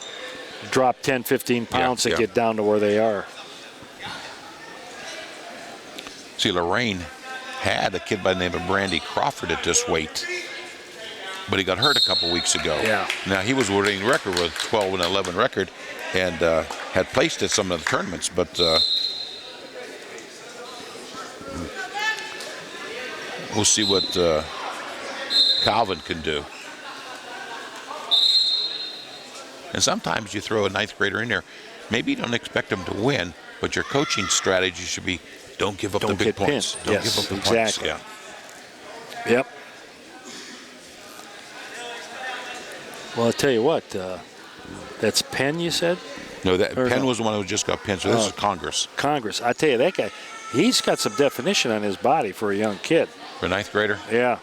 dropped 10, 15 pounds to get down to where they are. See, Lorain had a kid by the name of Brandy Crawford at this weight, but he got hurt a couple weeks ago. Yeah. Now, he was winning record with 12-11 record and had placed at some of the tournaments, but we'll see what Calvin can do. And sometimes you throw a 9th grader in there. Maybe you don't expect him to win, but your coaching strategy should be don't give up the big points. Don't give up the points. Yeah. Yep. Well, I'll tell you what. That's Penn, you said? No, that Or Penn no? was the one who just got pinned. So this is Congress Congress. I tell you, that guy, he's got some definition on his body for a young kid. for 9th grader. Yeah.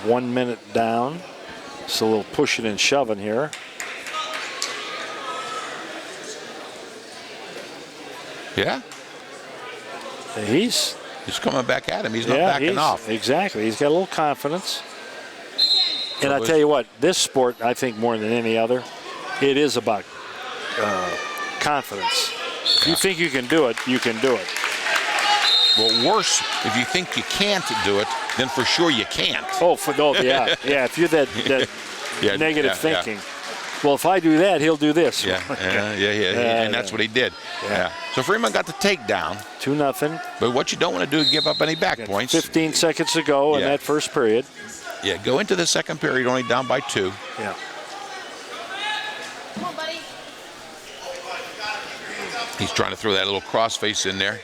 One minute down. It's a little pushing and shoving here. Yeah, He's coming back at him. He's not backing off. Exactly. He's got a little confidence. And So I tell you what, this sport, I think more than any other, it is about confidence. If you think you can do it, you can do it. Well, worse, if you think you can't do it, then for sure you can't. Yeah. If you're that Yeah, negative yeah, yeah. thinking. Well, if I do that, he'll do this. Yeah, and that's what he did. Yeah. So Fremont got the takedown. 2-0. But what you don't want to do is give up any back points. 15 seconds to go in Yeah. that first period. Yeah, go into the second period only down by 2. Yeah. Come on, buddy. He's trying to throw that little crossface in there.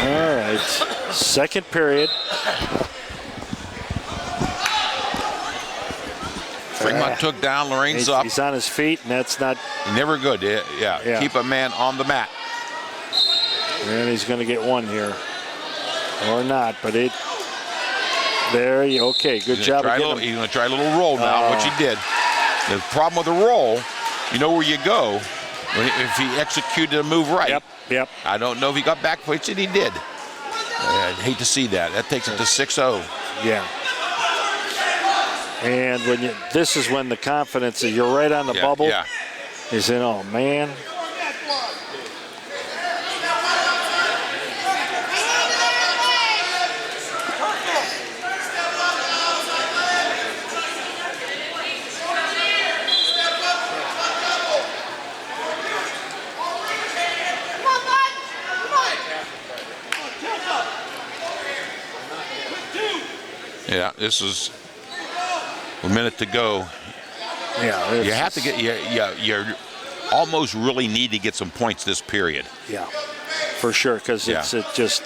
All right. Second period. Fremont took down Lorain's up. He's on his feet, and that's not. Never good. Yeah. Keep a man on the mat. And he's going to get one here. Or not, but it. There you okay. Good job of getting him. He's going to try a little roll now, which he did. The problem with the roll, you know where you go if he executed a move right. Yep. I don't know if he got back points, and he did. I'd hate to see that. That takes it to 6-0. Yeah. And this is when the confidence is, you're right on the bubble. Yeah. He's in, oh man. Yeah, this is a minute to go. Yeah, you have to get. You almost really need to get some points this period. Yeah, for sure, because it just.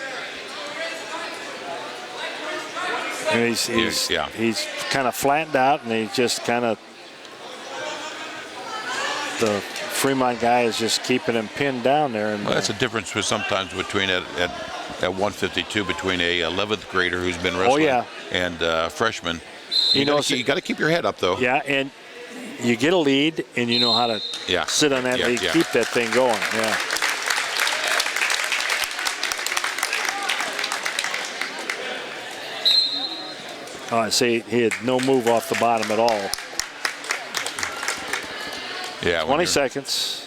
And he's kind of flattened out, and he just kind of. The Fremont guy is just keeping him pinned down there. And that's the difference sometimes between at 152 between a 11th grader who's been wrestling and freshman. You got to keep your head up though. Yeah, and you get a lead, and you know how to sit on that lead, keep that thing going. Yeah. Oh, I see. He had no move off the bottom at all. Yeah. 20 seconds.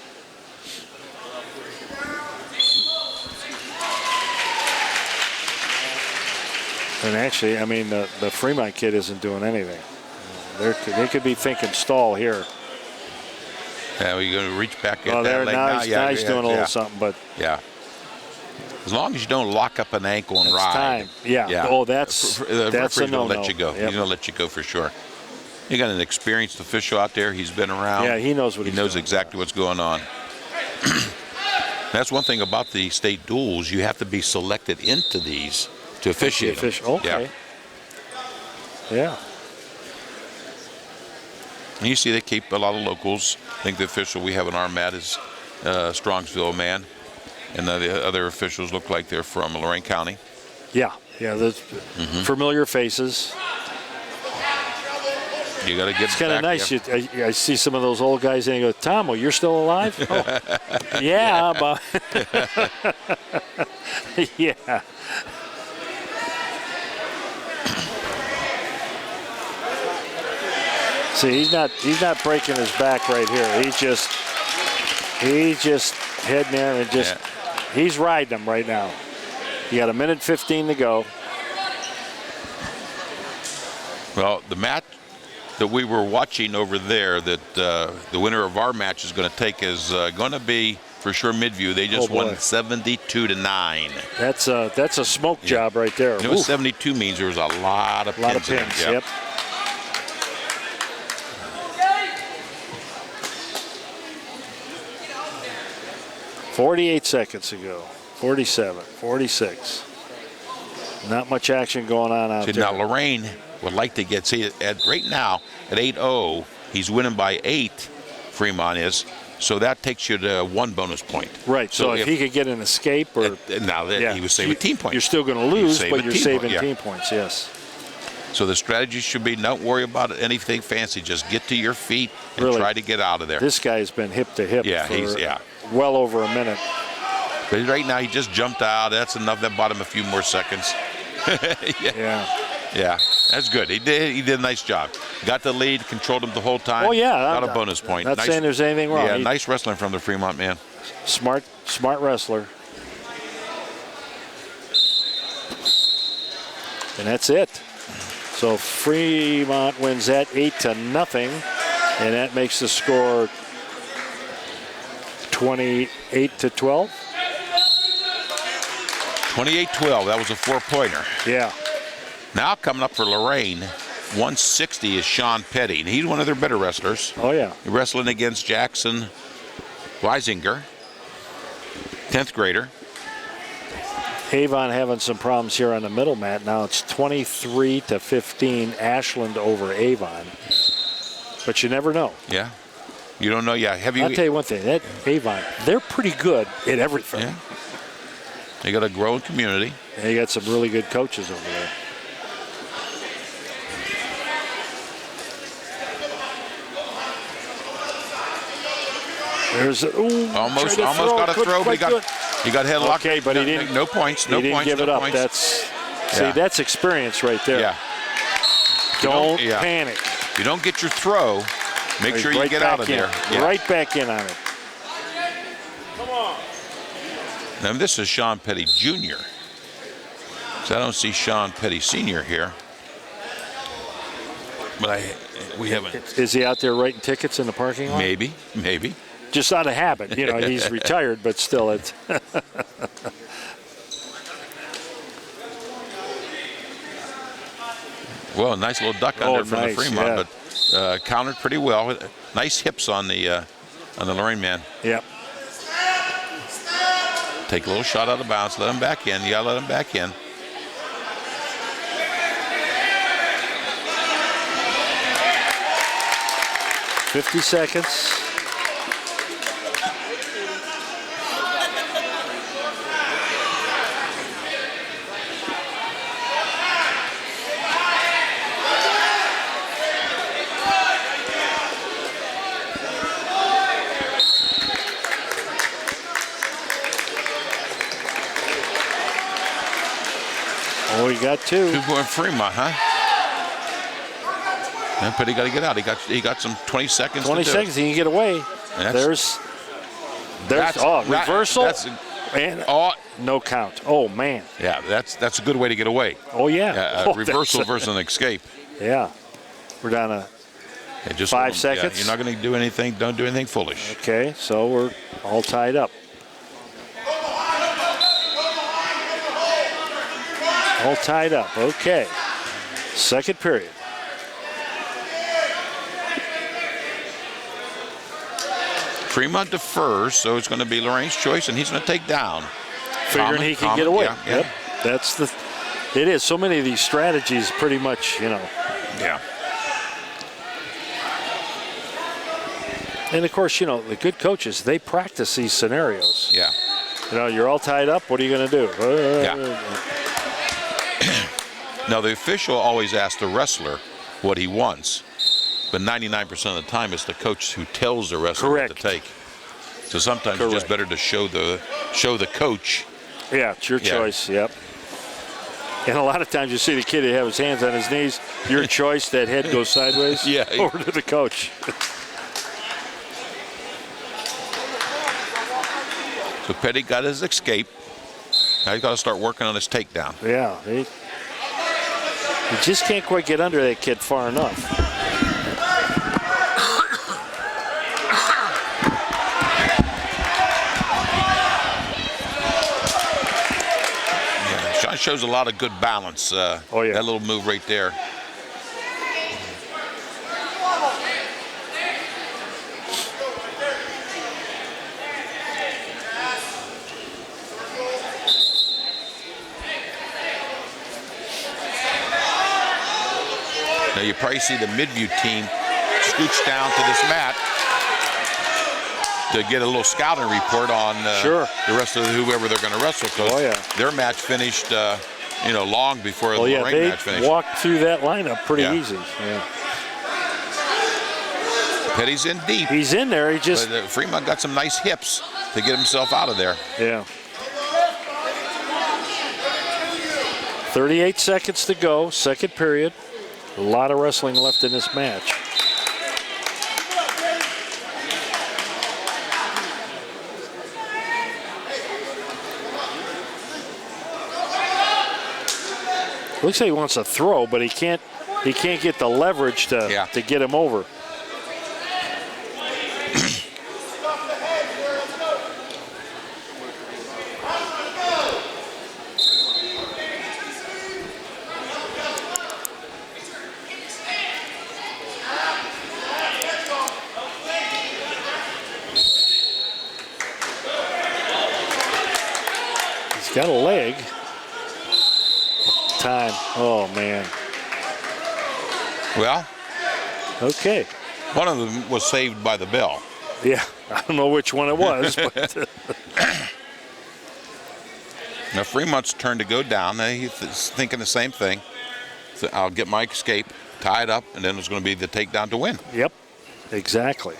And actually, I mean, the Fremont kid isn't doing anything. They could be thinking stall here. Yeah, we're going to reach back at that leg now. now. He's doing a little something, but yeah. As long as you don't lock up an ankle and ride. Time. Yeah. Oh, that's the referee's no-no. going to let you go. He's going to let you go for sure. You got an experienced official out there. He's been around. Yeah, he knows what he's doing. He knows exactly what's going on. That's one thing about the state duels. You have to be selected into these to officiate them. Okay. Yeah. And you see they keep a lot of locals. I think the official we have on our mat is Strongsville man. And the other officials look like they're from Lorain County. Yeah, there's familiar faces. You got to get. It's kind of nice. I see some of those old guys and I go, Tom, you're still alive? Oh. Yeah, but yeah. See, he's not breaking his back right here. He's just heading in and he's riding them right now. You got 1:15 to go. Well, the mat that we were watching over there that the winner of our match is going to take is going to be for sure Midview. They just won 72-9. That's a smoke job right there. You know what 72 means? There was a lot of pins. Yep. 48 seconds ago. 47, 46. Not much action going on out there. Now Lorain would like to get, right now at 8-0, he's winning by 8, Fremont is. So that takes you to 1 bonus point. Right, so if he could get an escape or... he was saving team points. You're still going to lose, but you're saving team points, yes. So the strategy should be don't worry about anything fancy. Just get to your feet and try to get out of there. This guy's been hip to hip for well over a minute. But right now he just jumped out. That's enough. That bought him a few more seconds. Yeah, that's good. He did a nice job. Got the lead, controlled him the whole time. Oh, yeah. Got a bonus point. Not saying there's anything wrong. Yeah, nice wrestling from the Fremont man. Smart wrestler. And that's it. So Fremont wins that 8-0, and that makes the score 28-12. 28-12. That was a 4-pointer. Yeah. Now coming up for Lorain, 160 is Sean Petty, and he's one of their better wrestlers. Oh yeah. He's wrestling against Jackson Weisinger, 10th grader. Avon having some problems here on the middle mat. Now it's 23-15, Ashland over Avon. But you never know. Yeah. You don't know. Yeah. I'll tell you one thing. That Avon, they're pretty good at everything. Yeah. They got a growing community. And they got some really good coaches over there. There's almost got a throw, but he got headlocked. Okay, but he didn't. No points. He didn't give it up. That's experience right there. Yeah. Don't panic. You don't get your throw. Make sure you get out of there. Yeah. Right back in on it. Come on. Now this is Sean Petty Jr. So I don't see Sean Petty Sr. here. But we haven't. Is he out there writing tickets in the parking lot? Maybe. Just out of habit. You know, he's retired, but still it's. Well, a nice little duck under from the Fremont, but countered pretty well. Nice hips on the Lorain man. Yep. Take a little shot out of bounds. Let him back in. You got to let him back in. $50 seconds. Oh, he got 2. 2 point Fremont, huh? Yeah, but he got to get out. He got some 20 seconds. 20 seconds, he can get away. There's reversal. And no count. Oh man. Yeah, that's a good way to get away. Oh yeah. Reversal versus an escape. Yeah. We're down to just 5 seconds. Yeah, you're not going to do anything. Don't do anything foolish. Okay, so we're all tied up. All tied up. Okay. Second period. Fremont defers, so it's going to be Lorain's choice, and he's going to take down. Figuring he can get away. Yeah. Yep. It is. So many of these strategies pretty much, you know. Yeah. And of course, you know, the good coaches, they practice these scenarios. Yeah. You know, you're all tied up. What are you going to do? Yeah. Now, the official always asks the wrestler what he wants, but 99% of the time it's the coach who tells the wrestler what to take. So sometimes it's just better to show the coach. Yeah, it's your choice. Yep. And a lot of times you see the kid have his hands on his knees. Your choice, that head goes sideways. Yeah. Over to the coach. So Petty got his escape. Now he's got to start working on his takedown. Yeah. He just can't quite get under that kid far enough. shows a lot of good balance. Oh, yeah. That little move right there. Now you probably see the Midview team scooch down to this mat to get a little scouting report on Sure. the rest of whoever they're going to wrestle. Because their match finished, long before the Lorain match finished. They walked through that lineup pretty easy. Yeah. Petty's in deep. He's in there. He just. But, Fremont got some nice hips to get himself out of there. Yeah. 38 seconds to go, second period. A lot of wrestling left in this match. Looks like he wants to throw, but he can't get the leverage to get him over. He's got a leg. Time. Oh, man. Well. Okay. One of them was saved by the bell. Yeah. I don't know which one it was. But now Fremont's turn to go down. He's thinking the same thing. So I'll get my escape, tie it up, and then it's going to be the takedown to win. Yep. Exactly.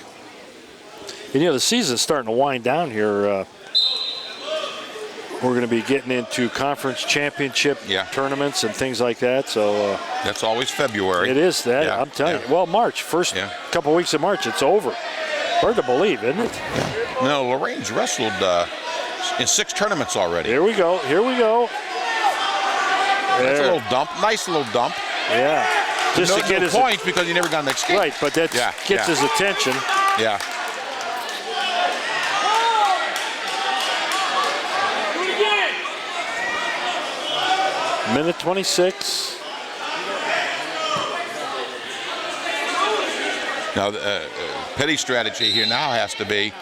And, the season's starting to wind down here. We're going to be getting into conference championship tournaments and things like that. So that's always February. It is that. Yeah, I'm telling you. Well, March, first couple weeks of March, it's over. Hard to believe, isn't it? No, Lorain's wrestled in 6 tournaments already. Here we go. Here we go. That's a little dump. Nice little dump. Yeah. Just to get his points because he never got an escape. Right, but that gets his attention. Yeah. Minute 26. Now, Petty's strategy here now has to be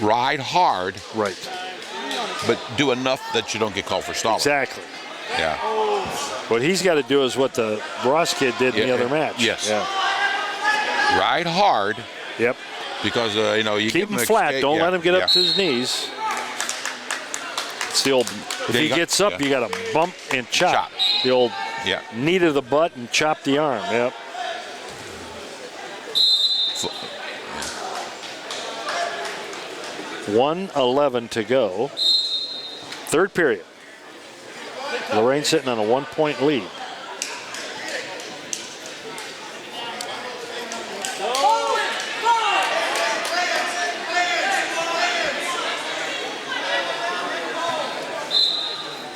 ride hard. Right. But do enough that you don't get called for stalling. Exactly. Yeah. What he's got to do is what the Ross kid did in the other match. Yes. Yeah. Ride hard. Yep. Because, you keep him flat. Don't let him get up to his knees. It's the old, if he gets up, you got to bump and chop. The old knee to the butt and chop the arm. Yep. .111 to go. Third period. Lorain sitting on a 1-point lead.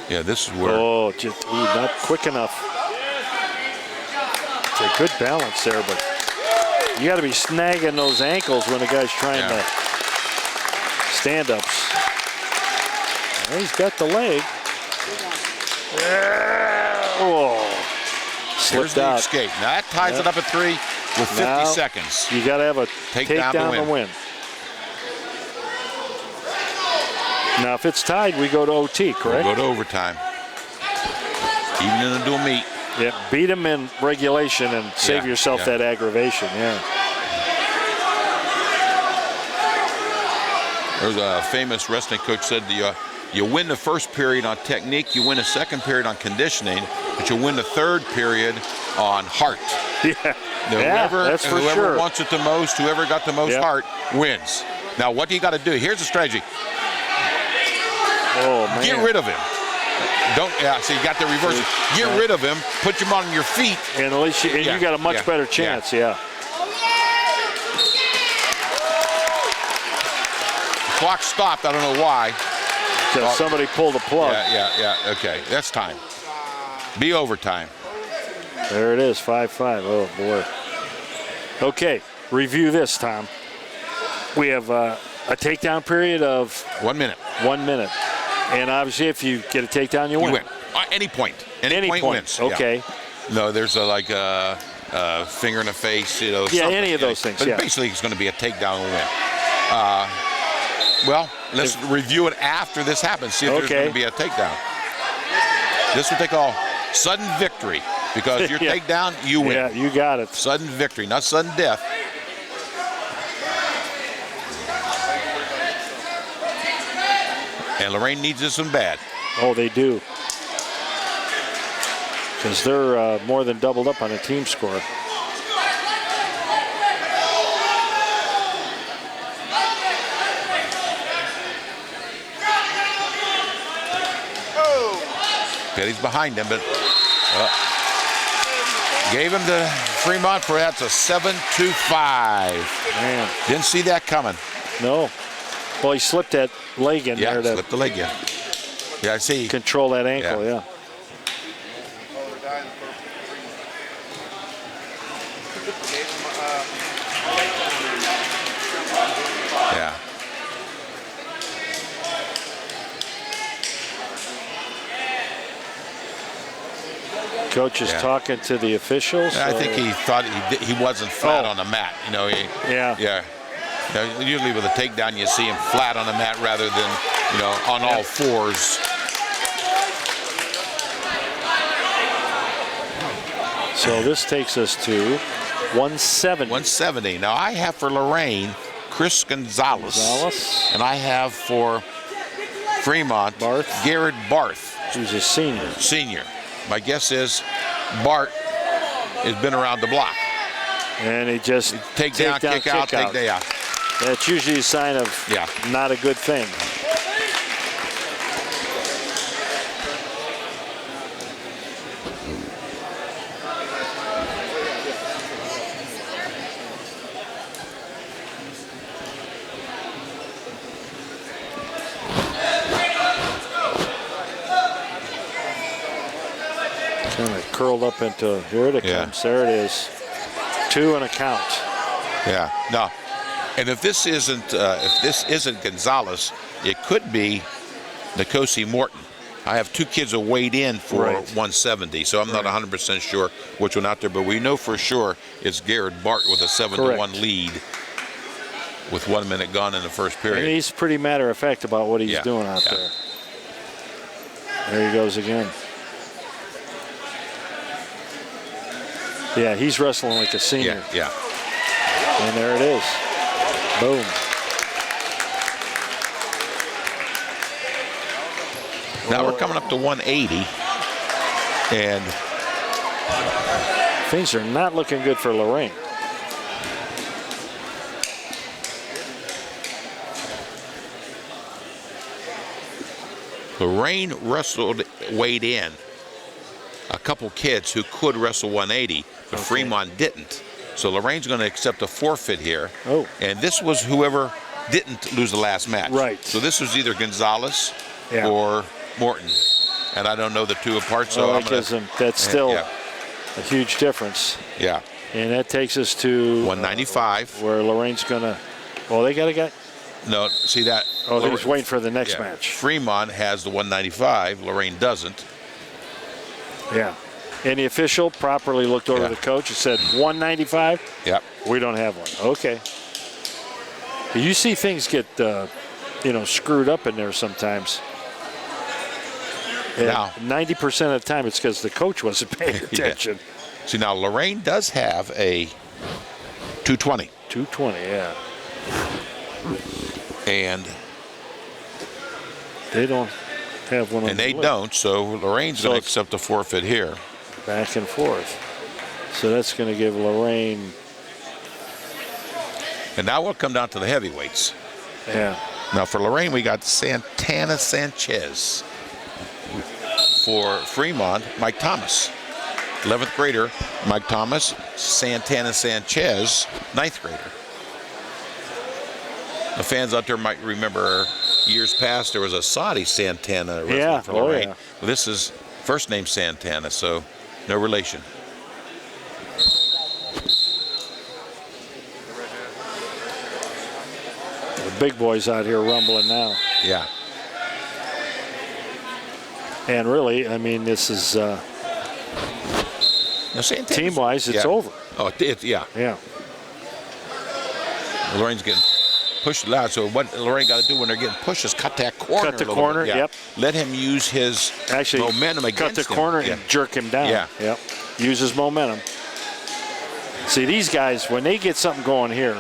Yeah, this is where. Oh, just not quick enough. It's a good balance there, but you got to be snagging those ankles when the guy's trying to stand-ups. Well, he's got the leg. Oh, here's the escape. Now that ties it up at 3 with 50 seconds. You got to have a takedown to win. Now, if it's tied, we go to OT, correct? We'll go to overtime. Even in a dual meet. Yeah, beat him in regulation and save yourself that aggravation, There's a famous wrestling coach said you win the first period on technique, you win the second period on conditioning, but you win the third period on heart. Whoever wants it the most, whoever got the most heart, wins. Now, what do you got to do? Here's the strategy. Oh, man. Get rid of him. So you got the reverse. Get rid of him, put him on your feet. And at least you got a much better chance, The clock stopped, I don't know why. Because somebody pulled the plug. Okay, that's time. Be overtime. There it is, 5-5. Oh, boy. Okay, review this, Tom. We have a takedown period of 1 minute. 1 minute. And obviously, if you get a takedown, you win. Any point. Any point wins. Okay. Yeah. No, there's like a finger in the face, you know. Yeah, any of those things. But yeah. basically, it's going to be a takedown win. Well, let's review it after this happens. See if there's going to be a takedown. This is what they call sudden victory, because your takedown, you win. Yeah, you got it. Sudden victory, not sudden death. And Lorain needs this one bad. Oh, they do. Because they're more than doubled up on a team score. Petty's behind him, but gave him to Fremont for that's a 7-5. Man, didn't see that coming. No. Well, he slipped that leg in there to slipped the leg in. Yeah, I see. Control that ankle. Yeah. Yeah. Coach is talking to the officials. I think he thought he wasn't flat on the mat. You know, yeah. You know, usually with a takedown, you see him flat on the mat rather than, you know, on all fours. So this takes us to 170. 170. Now I have for Lorain Chris Gonzalez. And I have for Fremont Garrett Barth. Who's a senior. Senior. My guess is Bart has been around the block. And he just take down, kick out, take down. That's usually a sign of not a good thing. Kind of curled up into, here it comes, there it is. 2 and a count. Yeah, no. And if this isn't Gonzalez, it could be Nkosi Morton. I have 2 kids that weighed in for 170, so I'm not 100% sure which one out there, but we know for sure it's Garrett Bart with a 7-1 lead with 1 minute gone in the first period. And he's pretty matter of fact about what he's doing out there. There he goes again. Yeah, he's wrestling like a senior. Yeah. And there it is. Boom. Now we're coming up to 180. And things are not looking good for Lorain. Lorain weighed in a couple kids who could wrestle 180, but Fremont didn't. So Lorain's going to accept a forfeit here. Oh. And this was whoever didn't lose the last match. Right. So this was either Gonzalez or Morton. And I don't know the two apart, so I'm going to... That's still a huge difference. Yeah. And that takes us to... 195. Where Lorain's going to... Well, they got a guy... No, see that? Oh, he was waiting for the next match. Fremont has the 195. Lorain doesn't. Yeah. And the official properly looked over the coach and said, 195? Yep. We don't have one. Okay. You see things get, screwed up in there sometimes. And now, 90% of the time, it's because the coach wasn't paying attention. See, now Lorain does have a 220. 220, yeah. And they don't have one. And they don't, so Lorain's going to accept a forfeit here. Back and forth. So that's going to give Lorain. And now we'll come down to the heavyweights. Yeah. Now for Lorain, we got Santana Sanchez. For Fremont, Mike Thomas. 11th grader, Mike Thomas. Santana Sanchez, 9th grader. The fans out there might remember years past there was a Saudi Santana wrestling for Lorain. Well, this is first name Santana, so no relation. The big boys out here rumbling now. Yeah. And really, I mean, this is team-wise, it's over. Oh, yeah. Yeah. Lorain's getting pushed loud. So what Lorain got to do when they're getting pushed is cut that corner. Cut the corner, bit. Yeah. yep. Let him use his momentum against cut the him. corner Yeah. and jerk him down. Yeah. Yep. Use his momentum. See, these guys, when they get something going here,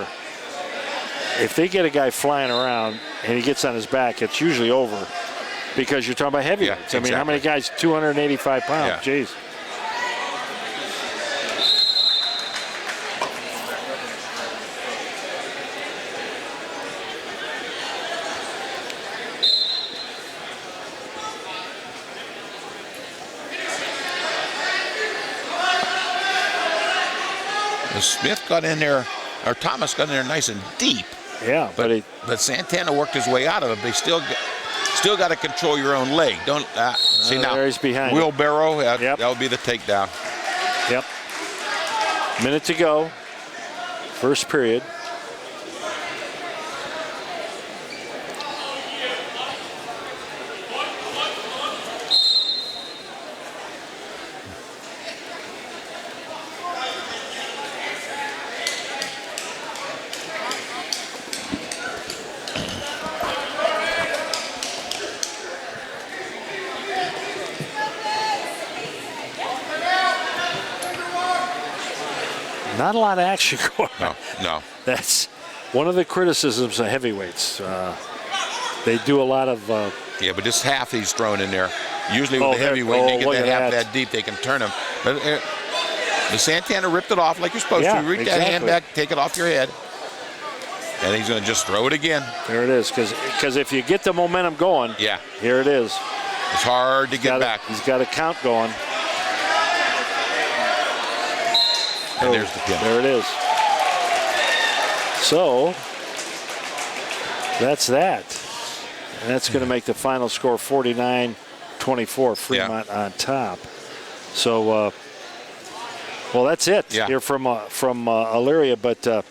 if they get a guy flying around and he gets on his back, it's usually over because you're talking about heavyweights. Yeah, I mean, how many guys, 285 pounds? Yeah. Jeez. Smith got in there, or Thomas got in there nice and deep. Yeah, but Santana worked his way out of it. But he still got to control your own leg. Don't see now. There he's behind. Wheelbarrow. Yep. That'll be the takedown. Yep. Minute to go. First period. Not a lot of action going on. No. That's one of the criticisms of heavyweights. They do a lot of... yeah, but just half he's thrown in there. Usually with the heavyweight, they get that half that deep, they can turn him. But Santana ripped it off like you're supposed to. Reach that hand back, take it off your head. And he's going to just throw it again. There it is, because if you get the momentum going, here it is. It's hard to get back. He's got a count going. And there's the pin. There it is. So that's that. And that's going to make the final score 49-24, Fremont on top. So, well, that's it here from Elyria. But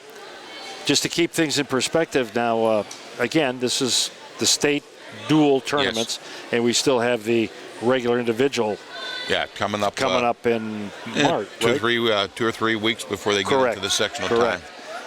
just to keep things in perspective now, again, this is the state dual tournaments, and we still have the regular individual. Yeah, coming up in March. 2 or 3 weeks before they get into the sectional time.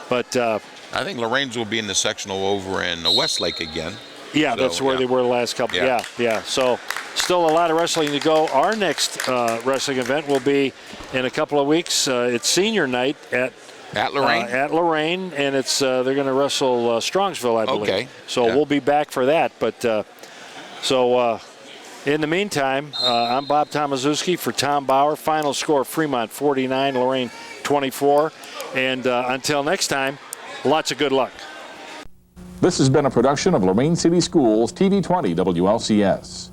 But I think Lorain's will be in the sectional over in Westlake again. Yeah, so, that's where they were the last couple. Yeah. So still a lot of wrestling to go. Our next wrestling event will be in a couple of weeks. It's senior night at Lorain. At Lorain, and it's they're going to wrestle Strongsville, I believe. Okay. So we'll be back for that. But in the meantime, I'm Bob Tomaszewski for Tom Bauer. Final score, Fremont 49, Lorain 24. And until next time, lots of good luck. This has been a production of Lorain City Schools TV 20 WLCS.